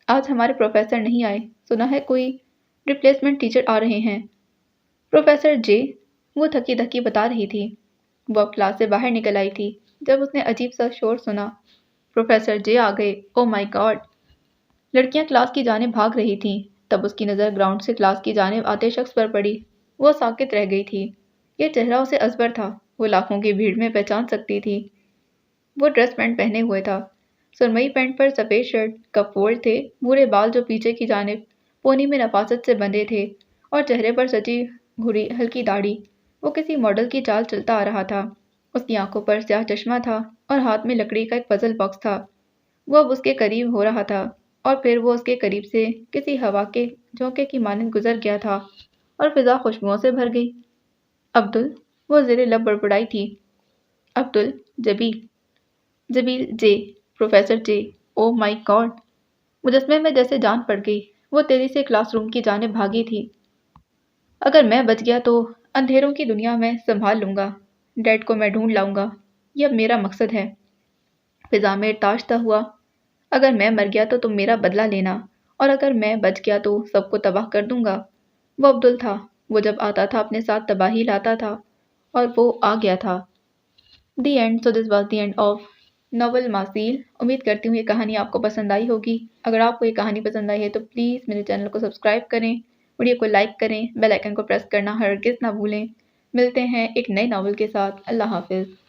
آج ہمارے پروفیسر نہیں آئے، سنا ہے کوئی ریپلیسمنٹ ٹیچر آ رہے ہیں۔ پروفیسر جے، وہ تھکی تھکی بتا رہی تھی۔ وہ اب کلاس سے باہر نکل آئی تھی جب اس نے عجیب سا شور سنا۔ پروفیسر جے آ گئے، او مائی گاڈ! لڑکیاں کلاس کی جانب بھاگ رہی تھیں، تب اس کی نظر گراؤنڈ سے کلاس کی جانب آتے شخص پر پڑی۔ وہ ساکت رہ گئی تھی۔ یہ چہرہ اسے ازبر تھا، وہ لاکھوں کی بھیڑ میں پہچان سکتی تھی۔ وہ ڈریس پینٹ پہنے ہوئے تھا، سرمئی پینٹ پر سفید شرٹ، کپ فولڈ تھے، بھورے بال جو پیچھے کی جانب پونی میں نفاست سے بندھے تھے اور چہرے پر سجی گھری ہلکی داڑھی۔ وہ کسی ماڈل کی چال چلتا آ رہا تھا۔ اس کی آنکھوں پر سیاہ چشمہ تھا اور ہاتھ میں لکڑی کا ایک پزل باکس تھا۔ وہ اب اس کے قریب ہو رہا تھا اور پھر وہ اس کے قریب سے کسی ہوا کے جھونکے کی مانند گزر گیا تھا اور فضا خوشبوؤں سے بھر گئی۔ عبدل، وہ زیر لب بڑبڑائی تھی۔ عبدل جبیل، جبیل جے، پروفیسر جے، او مائی گاڈ! مجسمے میں جیسے جان پڑ گئی۔ وہ تیزی سے کلاس روم کی جانب بھاگی تھی۔ اگر میں بچ گیا تو اندھیروں کی دنیا میں سنبھال لوں گا، ڈیڈ کو میں ڈھونڈ لاؤں گا، یہ اب میرا مقصد ہے۔ فضا میں ارتاشتہ ہوا۔ اگر میں مر گیا تو تم میرا بدلہ لینا، اور اگر میں بچ گیا تو سب کو تباہ کر دوں گا۔ وہ عبدل تھا، وہ جب آتا تھا اپنے ساتھ تباہی لاتا تھا، اور وہ آ گیا تھا۔ The end. So this was the end of novel ماسیل۔ امید کرتی ہوں یہ کہانی آپ کو پسند آئی ہوگی۔ اگر آپ کو یہ کہانی پسند آئی ہے تو پلیز میرے چینل کو سبسکرائب کریں، ویڈیو کو لائک کریں، بیل آئیکن کو پریس کرنا ہرگز نہ بھولیں۔ ملتے ہیں ایک نئے ناول کے ساتھ۔ اللہ حافظ۔